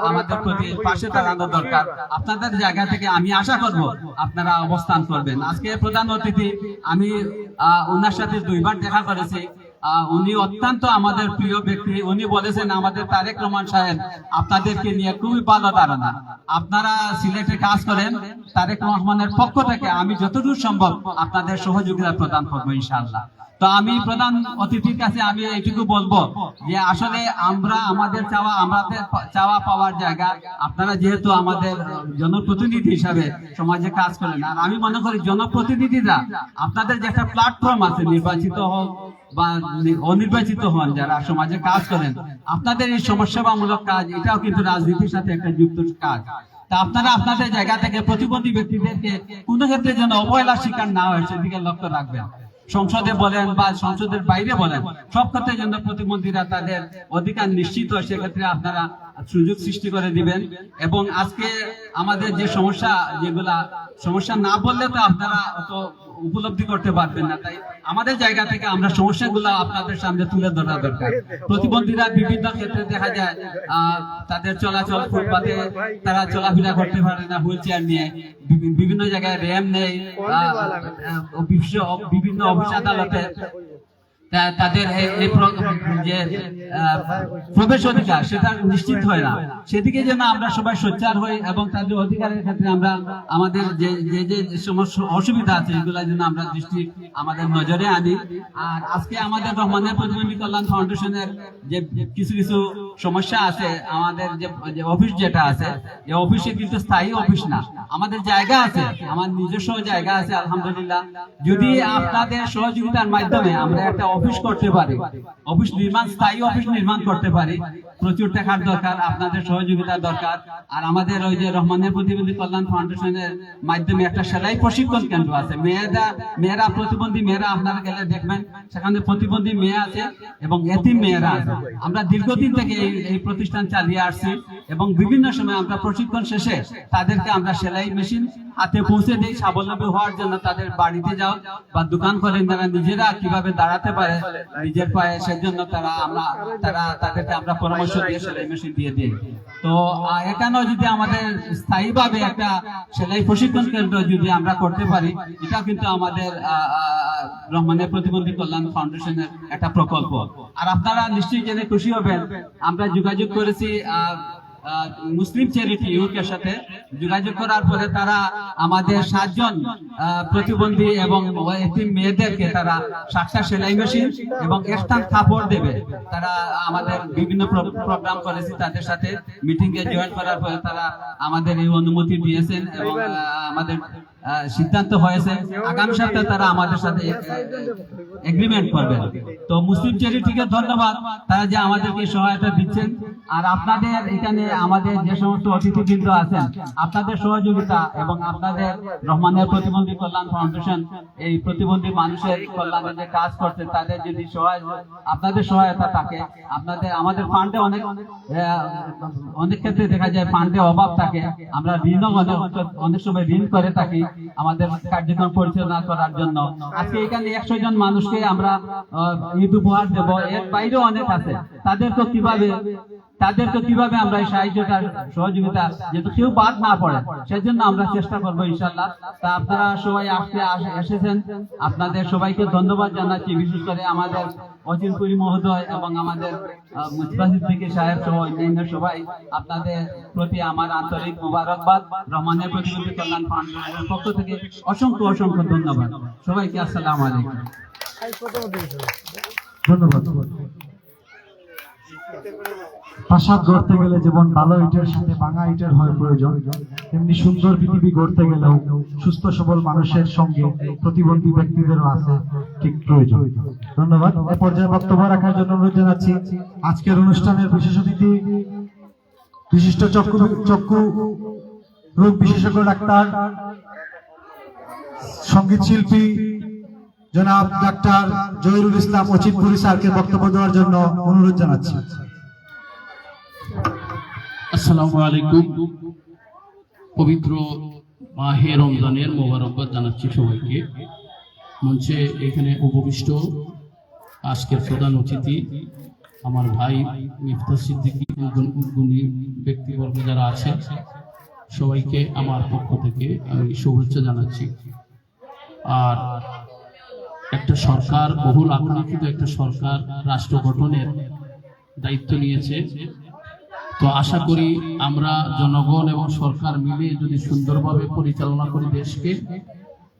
আমাদের প্রতি পাশে দাঁড়ানো দরকার। আপনাদের জায়গা থেকে আমি আশা করব আপনারা অবস্থান করবেন। আজকে প্রধান অতিথি, আমি ওনার সাথে 2 বার দেখা করেছি। উনি অত্যন্ত আমাদের প্রিয় ব্যক্তি। উনি বলেছেন আমাদের তারেক রহমান সাহেব আপনাদেরকে নিয়ে খুবই ভালো ধারণা, আপনারা সিলেটে কাজ করেন, তারেক রহমানের পক্ষ থেকে আমি যতদূর সম্ভব আপনাদের সহযোগিতা প্রদান করবো ইনশাআল্লাহ। তো আমি প্রধান অতিথির কাছে আমি এইটুকু বলবো যে আসলে আমাদের চাওয়া পাওয়ার জায়গা, আপনারা যেহেতু আমাদের জনপ্রতিনিধি হিসাবে সমাজে কাজ করেন, আর আমি মনে করি জনপ্রতিনিধিরা আপনাদের যে একটা প্ল্যাটফর্ম আছে, নির্বাচিত হোক বা অনির্বাচিত হন, যারা সমাজে কাজ করেন, আপনাদের এই সমাজসেবামূলক কাজ, এটাও কিন্তু রাজনীতির সাথে একটা যুক্ত কাজ। তা আপনারা আপনাদের জায়গা থেকে প্রতিবন্ধী ব্যক্তিদেরকে কোনো ক্ষেত্রে যেন অবহেলার শিকার না হয় সেদিকে লক্ষ্য রাখবেন। সংসদে বলেন বা সংসদের বাইরে বলেন, সব ক্ষেত্রে যেন প্রতিবন্ধীরা তাদের অধিকার নিশ্চিত হয়, সেক্ষেত্রে আপনারা সুযোগ সৃষ্টি করে দিবেন। এবং আজকে আমাদের যে সমস্যা না বললে তো আপনারা অত উপলব্ধি করতে পারবেন না, তাই আমাদের জায়গা থেকে আমরা সমস্যাগুলো আপনাদের সামনে তুলে ধরা দরকার। প্রতিবন্ধীরা বিভিন্ন ক্ষেত্রে দেখা যায় তাদের চলাচল, ফুটপাতে তারা চলাফেরা করতে পারে না হুইল চেয়ার নিয়ে, বিভিন্ন জায়গায় র্যাম্প নেই, বিভিন্ন অফিস আদালতে তাদের যে প্রবেশ অধিকার সেটা নিশ্চিত হয় না। সেদিকে যেন আমরা সবাই সোচ্চার হই এবং তাদের অধিকারের ক্ষেত্রে আমরা আমাদের যে সমস্যা অসুবিধা আছে এগুলো যেন আমরা আমাদের নজরে আনি। আর আজকে আমাদের রহমানিয়া প্রতিবন্ধী কল্যাণ ফাউন্ডেশনের যে কিছু সমস্যা আছে, আমাদের যে অফিস যেটা আছে, এই অফিসে কিন্তু স্থায়ী অফিস না, আমাদের জায়গা আছে, আমার নিজস্ব জায়গা আছে আলহামদুলিল্লাহ। যদি আপনাদের সহযোগিতার মাধ্যমে আমরা একটা অফিস করতে পারি, স্থায়ী অফিস নির্মাণ করতে পারি, প্রচুর টাকার দরকার, আপনাদের সহযোগিতা দরকার। আর আমাদের ওই যে রহমানিয়া প্রতিবন্ধী কল্যাণ ফাউন্ডেশনের মাধ্যমে একটা সেলাই প্রশিক্ষণ কেন্দ্র আছে, মেয়েরা প্রতিবন্ধী মেয়েরা, আপনারা গেলে দেখবেন সেখানে প্রতিবন্ধী মেয়ে আছে এবং এতিম মেয়েরা আছে। আমরা দীর্ঘদিন থেকে এই প্রতিষ্ঠান চালিয়ে আসছি এবং বিভিন্ন সময় আমরা প্রশিক্ষণ শেষে তাদেরকে আমরা সেলাই মেশিন হাতে পৌঁছে দিই, স্বাবলম্বী হওয়ার জন্য তাদের বাড়িতে যাও বা দোকান করেন, তারা নিজেরা কিভাবে দাঁড়াতে পারে নিজের পায়ে, সেজন্য তাদেরকে আমরা পরামর্শ দিয়ে সেলাই মেশিন দিয়ে দিই। তো এখানেও যদি আমাদের স্থায়ীভাবে একটা সেলাই প্রশিক্ষণ কেন্দ্র যদি আমরা করতে পারি, এটা কিন্তু আমাদের রহমানিয়া প্রতিবন্ধী কল্যাণ ফাউন্ডেশনের একটা প্রকল্প। আর আপনারা নিশ্চয়ই জেনে খুশি হবেন, আমরা যোগাযোগ করেছি মুসলিম চ্যারিটি ইউকের সাথে। যোগাযোগ করার পরে তারা আমাদের 7 জন প্রতিবন্ধী এবং এতিম মেয়েদেরকে তারা 7টা সেলাই মেশিন এবং একটান কাপড় দেবে। তারা আমাদের বিভিন্ন প্রোগ্রাম করেছি, তাদের সাথে মিটিং এ জয়েন করার পরে তারা আমাদের এই অনুমতি দিয়েছেন এবং আমাদের সিদ্ধান্ত হয়েছে আগামী সপ্তাহে তারা আমাদের সাথে এগ্রিমেন্ট করবেন। তো মুসলিম চ্যারিটিকে ধন্যবাদ, তারা যে আমাদেরকে সহায়তা দিচ্ছেন। আর আপনাদের এখানে আমাদের যে সমস্ত অতিথিবৃন্দ আছেন, আপনাদের সহযোগিতা এবং আপনাদের রহমানিয়া প্রতিবন্ধী কল্যাণ ফাউন্ডেশন এই প্রতিবন্ধী মানুষের কল্যাণে যে কাজ করছে, তাদের যদি আপনাদের সহায়তা থাকে, আমাদের ফান্ডে অনেক ক্ষেত্রে দেখা যায় ফান্ডে অভাব থাকে, আমরা ঋণও অনেক সময় ঋণ করে থাকি আমাদের কার্যক্রম পরিচালনা করার জন্য। আজকে এখানে 100 জন মানুষকে আমরা ঈদ উপহার দেব, এর বাইরেও অনেক আছে। তাদেরকে কিভাবে আমরা এই সাহায্যটা সহযোগিতা যেহেতু কেউ বাদ না পড়ে, সেজন্য আমরা চেষ্টা করবো ইনশাআল্লাহ। তা আপনারা সবাই এসেছেন, আপনাদের সবাইকে ধন্যবাদ জানাচ্ছি। বিশেষ করে আমাদের অচিনপুরি মহোদয় এবং আমাদের মুজবাহিদ সিদ্দিকী সাহেব সহ অন্যান্য সবাই, আপনাদের প্রতি আমার আন্তরিক মোবারকবাদ। রহমানিয়া প্রতিবন্ধী কল্যাণ ফাউন্ডেশনের পক্ষ থেকে অসংখ্য ধন্যবাদ সবাইকে। আসসালামু আলাইকুম। ধন্যবাদ। প্রাসাদ গড়তে গেলে যেমন ভালো ইটের সাথে ভাঙা ইটের হয় প্রয়োজন, তেমনি সুন্দর পৃথিবী গড়তে গেলেও সুস্থ সবল মানুষের সঙ্গে প্রতিবন্ধী ব্যক্তিদেরও আছে ঠিক প্রয়োজন। ধন্যবাদ। এ পর্যায়ে বক্তব্য রাখার জন্য অনুরোধ জানাচ্ছি আজকের অনুষ্ঠানের বিশেষ অতিথি, বিশিষ্ট চক্ষু রোগ বিশেষজ্ঞ ডাক্তার, সঙ্গীত শিল্পী জনাব ডাক্তার জহিরুল ইসলাম অচিনপুরি স্যারকে বক্তব্য দেওয়ার জন্য অনুরোধ জানাচ্ছি। আসসালামু আলাইকুম। পবিত্র মাহে রমজানের মোবারকবাদ জানাচ্ছি সবাইকে। মঞ্চে এখানে উপবিষ্ট আজকের প্রধান অতিথি আমার ভাই মিফতাহ সিদ্দিকী, গুণী ব্যক্তিবর্গ যারা আছে, সবাইকে আমার পক্ষ থেকে আমি শুভেচ্ছা জানাচ্ছি। আর একটা সরকার, বহুল আকাঙ্ক্ষিত একটা সরকার রাষ্ট্র গঠনের দায়িত্ব নিয়েছে। তো আশা করি আমরা জনগণ এবং সরকার মিলে যদি সুন্দরভাবে পরিচালনা করি দেশকে,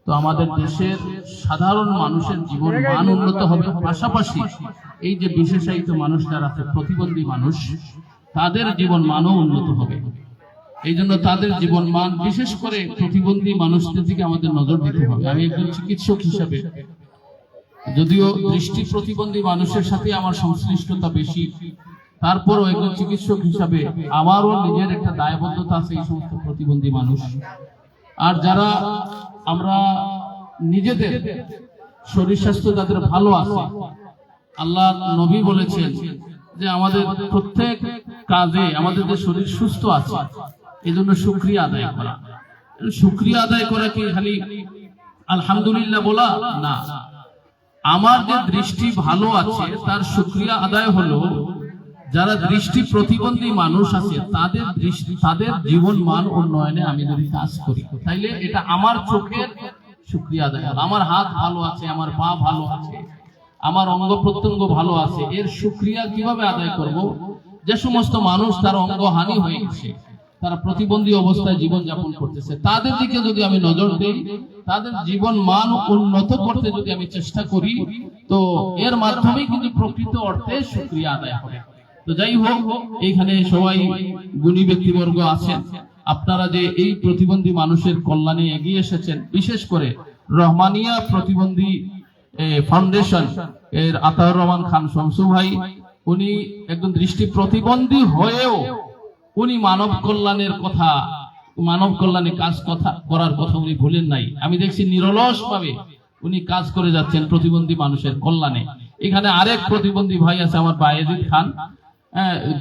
তো আমাদের দেশের সাধারণ মানুষের জীবন মান উন্নত হবে। পাশাপাশি এই যে বিশেষায়িত মানুষ যারা আছে, প্রতিবন্ধী মানুষ, তাদের জীবন মানও উন্নত হবে। এই জন্য তাদের জীবন মান, বিশেষ করে প্রতিবন্ধী মানুষদের দিকে আমাদের নজর দিতে হবে। আমি একজন চিকিৎসক হিসাবে, যদিও দৃষ্টি প্রতিবন্ধী মানুষের সাথে আমার সংশ্লিষ্টতা বেশি, তারপরও একজন চিকিৎসক হিসাবে আমারও নিজের একটা দায়বদ্ধতা আছে এই সমস্ত প্রতিবন্ধী মানুষ। আর যারা আমরা নিজেদের শরীর স্বাস্থ্য যাদের ভালো আছে, আল্লাহ নবী বলেছেন যে আমাদের প্রত্যেক কাজে আমাদের যে শরীর সুস্থ আছে, এই জন্য শুকরিয়া আদায় করা। শুকরিয়া আদায় করা কি খালি আলহামদুলিল্লাহ বলা না, আমার যে দৃষ্টি ভালো আছে তার শুকরিয়া আদায় হলো যারা দৃষ্টি প্রতিবন্ধী মানুষ আছে তাদের জীবন মান উন্নয়নে আমি যদি কাজ করি, তাইলে এটা আমার চোখের শুকরিয়া আদায় হলো। আমার হাত ভালো আছে, আমার পা ভালো আছে, আমার অঙ্গ প্রত্যঙ্গ ভালো আছে, এর শুকরিয়া কিভাবে আদায় করব? যে সমস্ত মানুষ তার অঙ্গহানি হয়ে গেছে, তারা প্রতিবন্ধী অবস্থায় জীবন যাপন করতেছে, তাদের দিকে যদি আমি নজর দিই, তাদের জীবন মান উন্নত করতে যদি আমি চেষ্টা করি, তো এর মাধ্যমেই কিন্তু প্রকৃত অর্থে শুকরিয়া আদায় হবে। তো যাই হোক, এইখানে সবাই গুণী ব্যক্তিবর্গ আছেন, আপনারা যে এই প্রতিবন্ধী মানুষের কল্যাণে এগিয়ে এসেছেন, বিশেষ করে রহমানিয়া প্রতিবন্ধী ফাউন্ডেশন এর আতাউর রহমান খান শমসু ভাই, উনি একজন দৃষ্টি প্রতিবন্ধী হয়েও উনি মানব কল্যাণে কাজ করার কথা উনি ভুলেন নাই। আমি দেখছি নিরলস ভাবে উনি কাজ করে যাচ্ছেন প্রতিবন্ধী মানুষের কল্যাণে। এখানে আরেক প্রতিবন্ধী ভাই আছে আমার বায়েজিদ খান,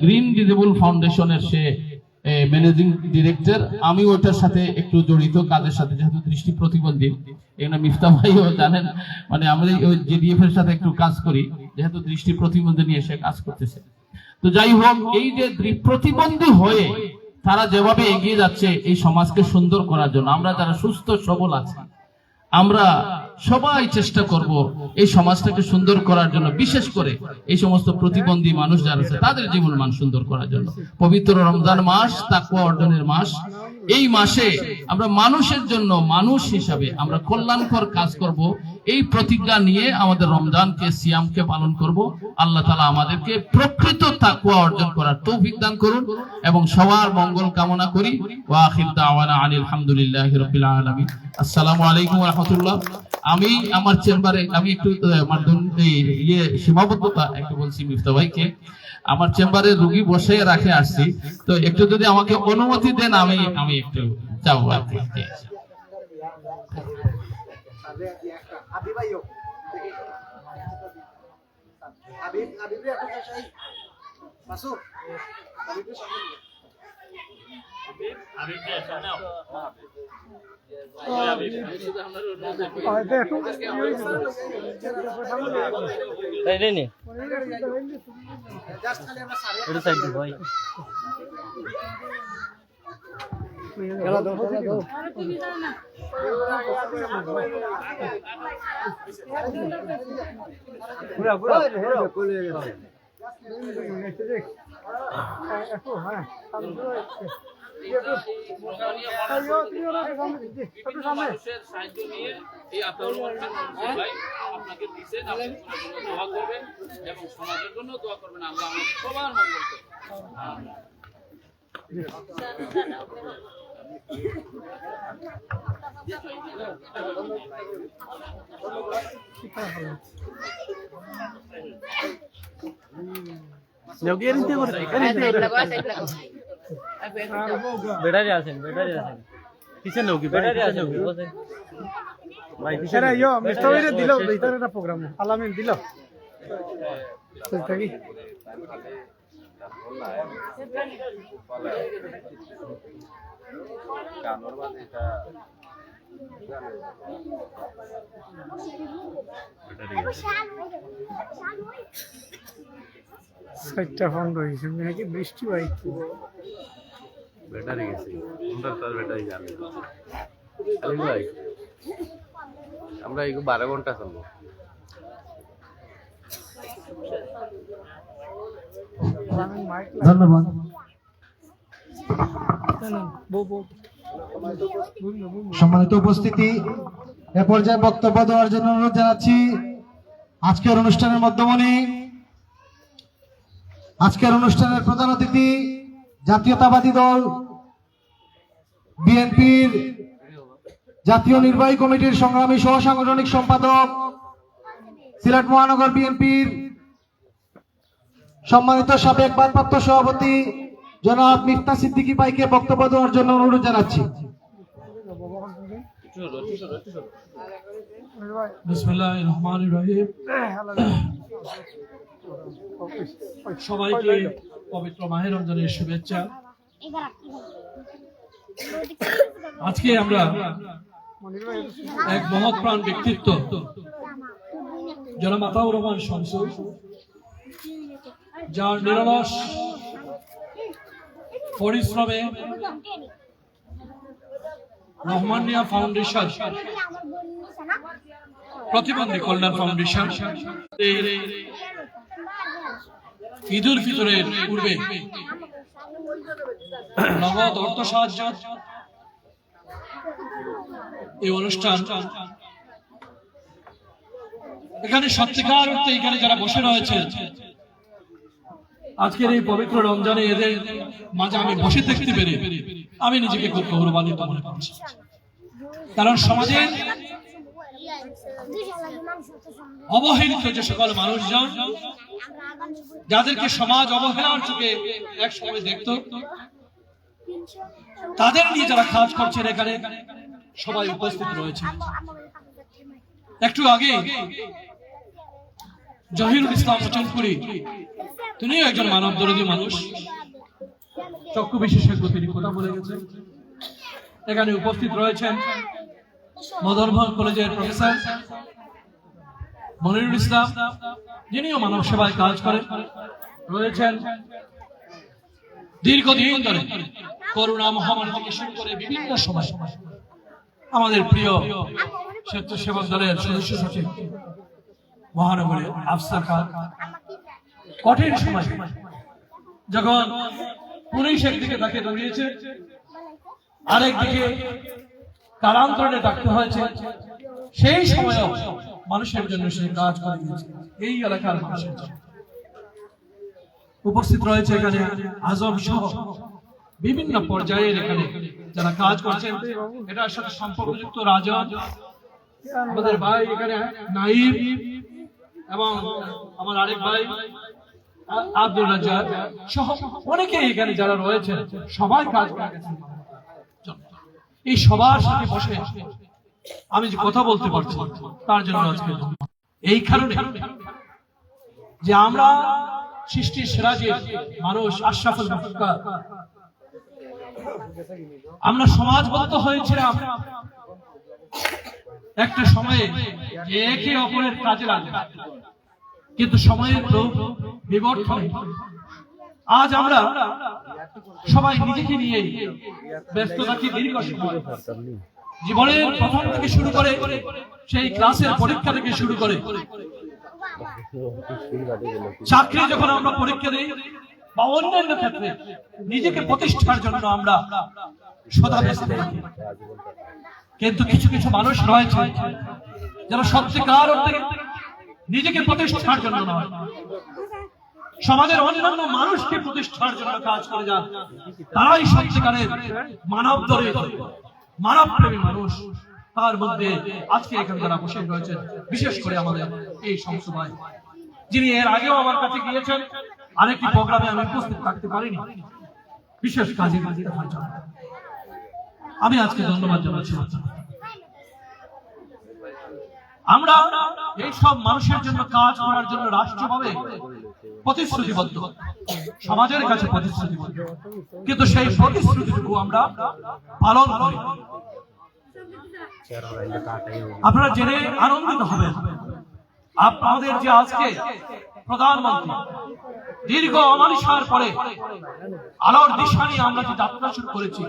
গ্রিন ডিজেবল ফাউন্ডেশনের সে ম্যানেজিং ডিরেক্টর। আমি ওটার সাথে একটু জড়িত কাজের সাথে, যেহেতু দৃষ্টি প্রতিবন্ধী। এখানে মিফতা ভাইও জানেন, মানে আমরা ওই জিডিএফ এর সাথে একটু কাজ করি, যেহেতু দৃষ্টি প্রতিবন্ধী নিয়ে সে কাজ করতেছে। তো যাই হোক, এই যে প্রতিবন্ধী হয়ে তারা যেভাবে এগিয়ে যাচ্ছে এই সমাজকে সুন্দর করার জন্য, আমরা যারা সুস্থ সবল আছি আমরা সবাই চেষ্টা করব এই সমাজটাকে সুন্দর করার জন্য, বিশেষ করে এই সমস্ত প্রতিবন্ধী মানুষ যারা আছে তাদের জীবন মান সুন্দর করার জন্য। পবিত্র রমজান মাস তাকওয়া অর্জনের মাস, এই মাসে আমরা মানুষের জন্য মানুষ হিসাবে আমরা কল্যাণকর কাজ করব, এই প্রতিজ্ঞা নিয়ে আমাদের রমজানকে সিয়ামকে পালন করব। আল্লাহ তাআলা আমাদেরকে প্রকৃত তাকওয়া অর্জন করার তৌফিক দান করুন এবং সবার মঙ্গল কামনা করি। ওয়া আখির দাওয়ানা আনিল হামদুলিল্লাহি রাব্বিল আলামিন। আসসালামু আলাইকুম ওয়া রাহমাতুল্লাহ। আমি আমার চেম্বারে আমি একটু আমার সীমাবদ্ধতা একটু বলছি মিফতা ভাইকে, আমার চেম্বারে রোগী বসে রাখে আসছি, তো একটু যদি আমাকে অনুমতি দেন আমি একটু যাবো আর কি। প্রোগ্রাম আলামিন দিল থাকি সাইটটা ফোন রয়েছে নাকি বৃষ্টি বাইতে ব্যাটারি গেছে, তার ব্যাটারি যাবে। আলিম ভাই, আমরা এই 12 ঘন্টা চলবো। ধন্যবাদ। সম্মানিত উপস্থিতি, এ পর্যায়ে বক্তব্য দেওয়ার জন্য অনুরোধ জানাচ্ছি আজকের অনুষ্ঠানের মধ্যমণি, আজকের অনুষ্ঠানের প্রধান অতিথি জাতীয়তাবাদী দল বিএনপির জাতীয় নির্বাহী কমিটির সংগ্রামী সহ সাংগঠনিক সম্পাদক, সিলেট মহানগর বিএনপির সম্মানিত সাবেক ভারপ্রাপ্ত সভাপতি জনাব মিফতা সিদ্দিকী ভাইকে বক্তব্য দেওয়ার জন্য অনুরোধ জানাচ্ছি। বিসমিল্লাহির রহমানির রহিম। সবাইকে পবিত্র মাহে রমজানের শুভেচ্ছা। আজকে আমরা এক মহৎ প্রাণ ব্যক্তিত্ব জনাব আতাউর রহমান শামসু, যার নিরলস পরিশ্রমে রহমানিয়া ফাউন্ডেশন, প্রতিবন্ধী কল্যাণ ফাউন্ডেশন ঈদুল ফিতরের পূর্বে নগদ অর্থ সাহায্য এই অনুষ্ঠান, এখানে সত্যিকার অর্থে এখানে যারা বসে রয়েছে আজকের এই পবিত্র রমজানে এদের মাঝে আমি বসে থাকতে পেরে আমি নিজেকে খুব গৌরবান্বিত মনে করছি। কারণ সমাজে অবহেলিত যে সকল মানুষজন, যাদেরকে সমাজ অবহেলার চোখে এক সময় দেখত, তাদের নিয়ে যারা কাজ করছেন এখানে সবাই উপস্থিত রয়েছে। একটু আগে জহিরুল ইসলাম চৌধুরী, তিনিও একজন মানবদরদী মানুষ, চক্ষু বিশেষজ্ঞ, তিনি কথা বলে গেছেন। এখানে উপস্থিত রয়েছেন মদনমোহন কলেজের প্রফেসর মনিরুল ইসলাম, যিনিও মানব সেবায় কাজ করেন। রয়েছেন দীর্ঘদিন ধরে করোনা মহামারী থেকে শুরু করে বিভিন্ন সময় আমাদের প্রিয় স্বেচ্ছাসেবক দলের সদস্য সচিব মহানগরের আফসার খান। কঠিন সময় যখন পুলিশ একদিকে তাকে দৌড়িয়েছে, আরেকদিকে কারান্তরণে ডাকতে হয়েছে, সেই সময়ও মানুষের জন্য সে কাজ করে দিয়েছে, এই এলাকার মানুষের জন্য। উপস্থিত রয়েছে এখানে আজম সহ বিভিন্ন পর্যায়ের এখানে যারা কাজ করছেন, এটার সাথে সম্পর্কযুক্ত রাজন, আমাদের ভাই এখানে নাইব, এবং আমার আরেক ভাই আব্দুল রাজ্জাক সহ অনেকে এখানে যারা রয়েছেন, সবাই কাজ করে গেছেন। এই সবার সাথে বসে আমি যে কথা বলতে পারছি, তার জন্য আজকে এই কারণে যে আমরা সৃষ্টির সেরা যে মানুষ আশরাফুল মাখলুকাত, আমরা সমাজবদ্ধ হয়েছিলাম একটা সময়ে একে অপরের কাজে লাগে, কিন্তু সময়ের বিবর্তনে আজ আমরা সবাই নিজেকে নিয়ে ব্যস্ত থাকি। দীর্ঘ সময় জীবনের প্রথম থেকে শুরু করে সেই ক্লাসের পরীক্ষা থেকে শুরু করে চাকরি যখন আমরা পরীক্ষা দিই বা অন্যান্য ক্ষেত্রে নিজেকে প্রতিষ্ঠার জন্য আমরা সদা ব্যস্ত থাকি। কিন্তু কিছু কিছু মানুষ রয়েছে যারা সত্যিকার অর্থে নিজেকে প্রতিষ্ঠার জন্য নয়, সমাজের অন্যান্য মানুষকে প্রতিষ্ঠার জন্য কাজ করে যান। তারাই সত্যিকারের মানব দরিদ্র, মানব প্রেমী মানুষ। তার মধ্যে আজকে এখানে যারা বসে রয়েছেন, বিশেষ করে আমাদের এই সংসদ ভাই, যিনি এর আগেও আমার কাছে গিয়েছেন, আরেকটি প্রোগ্রামে আমি উপস্থিত থাকতে পারিনি, বিশেষ কাজে আমি আজকে ধন্যবাদ জানাচ্ছি। আমরা এই সব মানুষের জন্য কাজ করার জন্য রাষ্ট্রভাবে প্রতিশ্রুতিবদ্ধ, সমাজের কাছে প্রতিশ্রুতিবদ্ধ, কিন্তু সেই প্রতিশ্রুতিটুকু আমরা পালন করি। আপনারা জেনে আনন্দিত হবেন, আপনাদের যে আজকে প্রধানমন্ত্রী দীর্ঘ অমানিসার পরে আলোর দিশা নিয়ে আমরা যে যাত্রা শুরু করেছি,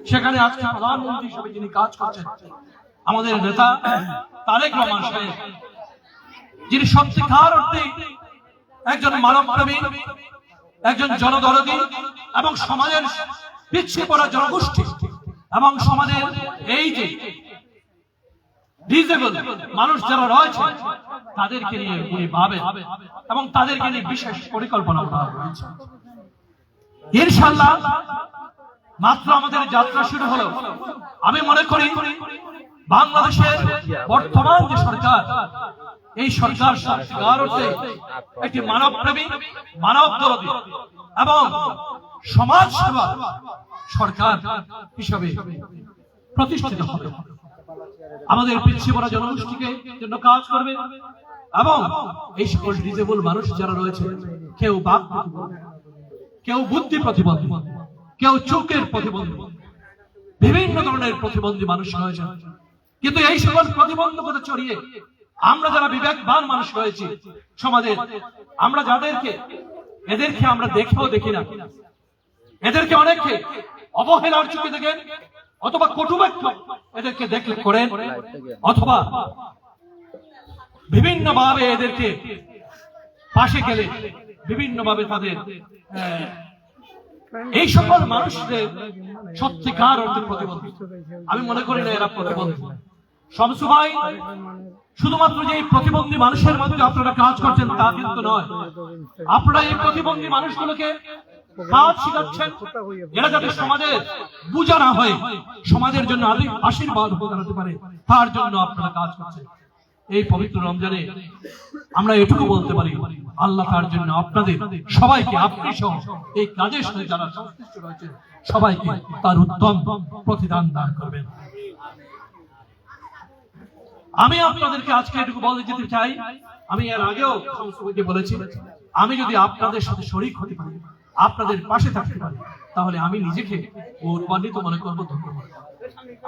সেখানে আজকে প্রধানমন্ত্রী হিসেবে যিনি কাজ করছেন আমাদের নেতা তারেক রহমান সাহেব, যিনি সত্যিকার অর্থে একজন মানবপ্রেমী, একজন জনদরদী এবং সমাজের পিছিয়ে পড়া জনগোষ্ঠী এবং সমাজের এই যে ডিসেবল মানুষ যারা রয়েছে তাদেরকে নিয়ে উনি ভাবেন এবং তাদেরকে নিয়ে বিশেষ পরিকল্পনা করা হয়েছে। ইনশাআল্লাহ মাত্র আমাদের যাত্রা শুরু হলো। আমি মনে করি বাংলাদেশের বর্তমান যে সরকার, এই সরকার সত্যিকার অর্থে একটি মানবপ্রেমী, মানবদরদী এবং সমাজ সেবা সরকার হিসাবে প্রতিষ্ঠিত হবে। আমাদের পিছিয়ে পড়া জনগোষ্ঠীকে জন্য কাজ করবে এবং এই সকল ডিসেবল মানুষ যারা রয়েছে, কেউ বাক প্রতিবন্ধী, কেউ বুদ্ধি প্রতিবন্ধী, কেউ চোখের প্রতিবন্ধী, বিভিন্ন ধরনের প্রতিবন্ধী মানুষ রয়েছে, কিন্তু এই সকল প্রতিবন্ধকতা ছড়িয়ে আমরা যারা বিবেকবান মানুষ রয়েছি সমাজে, আমরা এদেরকে আমরা দেখেও দেখি না, এদেরকে অনেকে অবহেলার চোখে দেখেন, অথবা কটুবাক্য এদেরকে দেখলে করেন, অথবা বিভিন্ন ভাবে এদেরকে পাশে গেলে বিভিন্ন ভাবে তাদের এই সকল মানুষদের সত্যিকার অর্থে প্রতিবন্ধী। আমি মনে করি না এরা প্রতিবন্ধী। শামসু ভাই শুধুমাত্র যে প্রতিবন্ধী মানুষের মধ্যে আপনারা কাজ করছেন তা কিন্তু নয়, আপনারা এই প্রতিবন্ধী মানুষগুলোকে কাজ শিখাচ্ছেন, এরা যাতে সমাজের বোঝা না হয়ে সমাজের জন্য আশীর্বাদ হতে পারে, তার জন্য আপনারা কাজ করছেন। এই পবিত্র রমজানে আমরা এটুকু বলতে পারি, আল্লাহ তার জন্য আপনাদের সবাইকে, আপনি সহ এই কাজের সাথে যারা সংশ্লিষ্ট রয়েছেন সবাইকে তার উত্তম প্রতিদান দান করবেন। আমি আপনাদেরকে আজকে এটুকু বলতে যেতে চাই, আমি এর আগেও সংসদকে বলেছি, আমি যদি আপনাদের সাথে শরীক হতে পারি, আপনাদের পাশে থাকতে পারি, তাহলে আমি নিজেকে গৌরবান্বিত মনে করবো, ধন্য মনে করবো।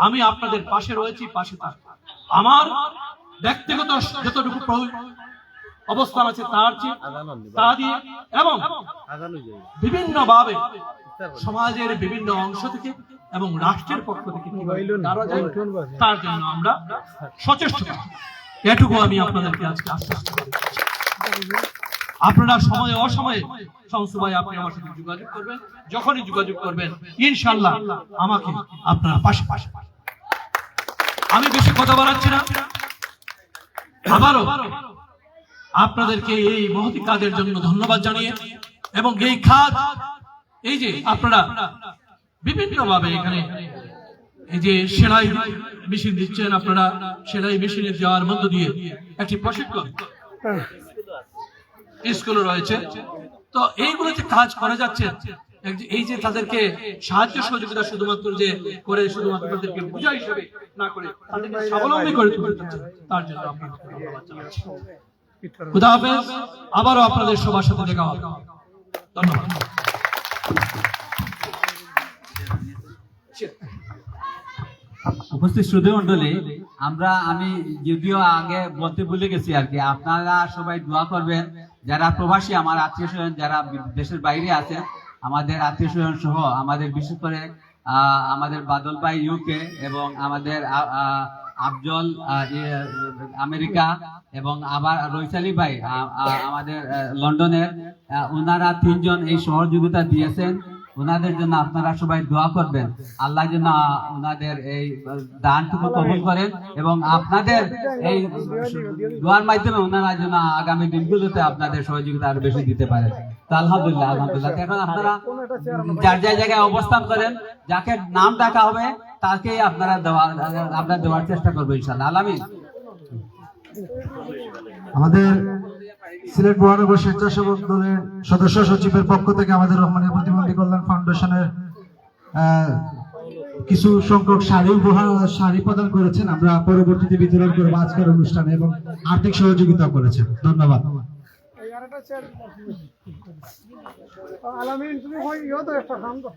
আমি আপনাদের পাশে রয়েছি, পাশে থাকবো। আমার ব্যক্তিগত যতটুকু অবস্থান আছে তা দিয়ে এবং বিভিন্নভাবে সমাজের বিভিন্ন অংশ থেকে এবং রাষ্ট্রের পক্ষ থেকে তার জন্য আমরা সচেষ্ট থাকব। এটুকু আমি আপনাদেরকে আজকে আশ্বাস করি। আপনারা সময়ে অসময়ে শামসু ভাই আপনি আমার সাথে যোগাযোগ করবেন, যখনই যোগাযোগ করবেন ইনশাআল্লাহ আমাকে আপনারা পাশে পাশে। আমি বেশি কথা বাড়াচ্ছি না, আবারও আপনাদেরকে এই মহতি কাজের জন্য ধন্যবাদ জানিয়ে এবং এই কাজ এই যে আপনারা বিভিন্ন ভাবে এখানে এই যে সেলাই মেশিন দিচ্ছেন, আপনারা সেলাই মেশিনে যাওয়ার মধ্য দিয়ে একটি প্রশিক্ষণ স্কুল রয়েছে, তো এইগুলোতে কাজ করা যাচ্ছে। এই যে তাদেরকে সাহায্য সহযোগিতা শুধুমাত্র যে করে শুধুমাত্র তাদেরকে বোঝা হিসেবে না করে তাদেরকে স্বাবলম্বী করে তুলতে চাচ্ছে, তার জন্য আপনাকে ধন্যবাদ জানাচ্ছি। খুদা হাফেজ, আবারও আপনাদের সবার সাথে দেখা হবে। ধন্যবাদ। উপস্থিত শ্রোতা মন্ডলী, আমি যদিও আগে বলতে ভুলে গেছি আর কি, আপনারা সবাই দোয়া করবেন যারা প্রবাসী আমার আত্মীয় স্বজন যারা দেশের বাইরে আছেন, আমাদের আত্মীয় স্বজন সহ আমাদের বিশেষ করে আমাদের বাদল ভাই ইউকে এবং আমাদের আফজল আমেরিকা এবং আবার রৈসালি ভাই আমাদের লন্ডনের, ওনারা 3 জন এই সহযোগিতা দিয়েছেন। ওনাদের জন্য আপনারা সবাই দোয়া করবেন, আল্লাহ যেন ওনাদের এই দানটুকু কবুল করেন এবং আপনাদের এই দোয়ার মাধ্যমে ওনারা যেন আগামী দিনগুলোতে আপনাদের সহযোগিতা আরো বেশি দিতে পারেন। তো আলহামদুলিল্লাহ আলহামদুলিল্লাহ। এখন আপনারা যার জায়গায় অবস্থান করেন, যাকে নাম ডাকা হবে তাকেই আপনারা দেওয়ার চেষ্টা করবো ইনশাআল্লাহ। আলামিন। আমাদের সিলেট মহানগর স্বেচ্ছাসেবক দলের সদস্য সচিবের পক্ষ থেকে আমাদের রহমানিয়া প্রতিবন্ধী কল্যাণ ফাউন্ডেশনের কিছু সংখ্যক শাড়ি প্রদান করেছেন, আমরা পরবর্তীতে বিতরণ করবো আজকের অনুষ্ঠানে এবং আর্থিক সহযোগিতা করেছেন। ধন্যবাদ। আলামিন তুমি তো একটা কাম তো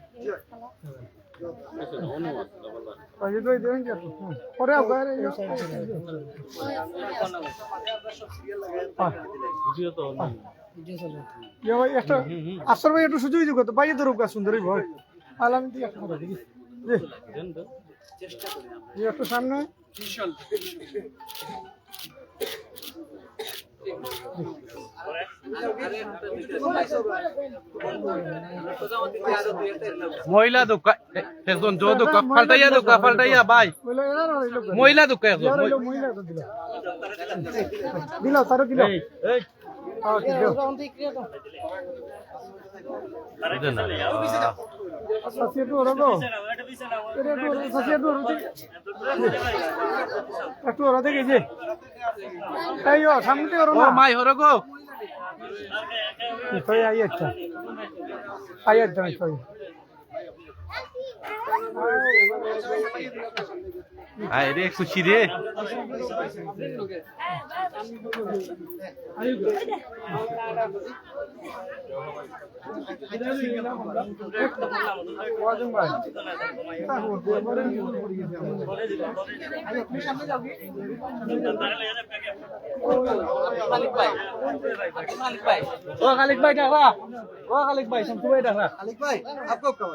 আফসর ভাই একটু সুযোগ দিও, বাইরে ধরুক সুন্দরী ভয়। আলামিন তুই একটা কথা দেখি একটু সামনে মহিলা দোকান একজন জো দোকান পাল্টাইয়া ভাই মহিলা দোকান দিল তারও দিল একটু ওরা দেখেছে তাই সামনে ওরা মাই হরো গো আই আচ্ছা আই আচ্ছা আয় রে খুশি রে ও খালিক ভাই ডাকরা ও খালিক ভাই শামসু ভাই ডাকরা খালিক ভাই আপকো কব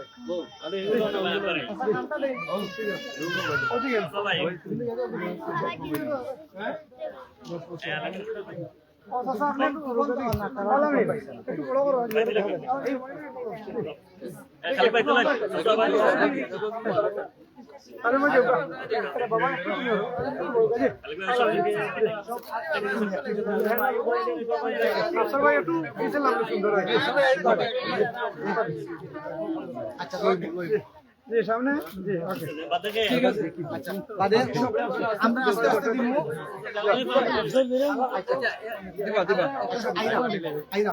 আরে মজা বাবা ভাই একটু সুন্দর আচ্ছা জি সামনে জি ওকে ঠিক আছে আচ্ছা বাদে আমরা আস্তে আস্তে দিব আচ্ছা দিবা আইরা আইরা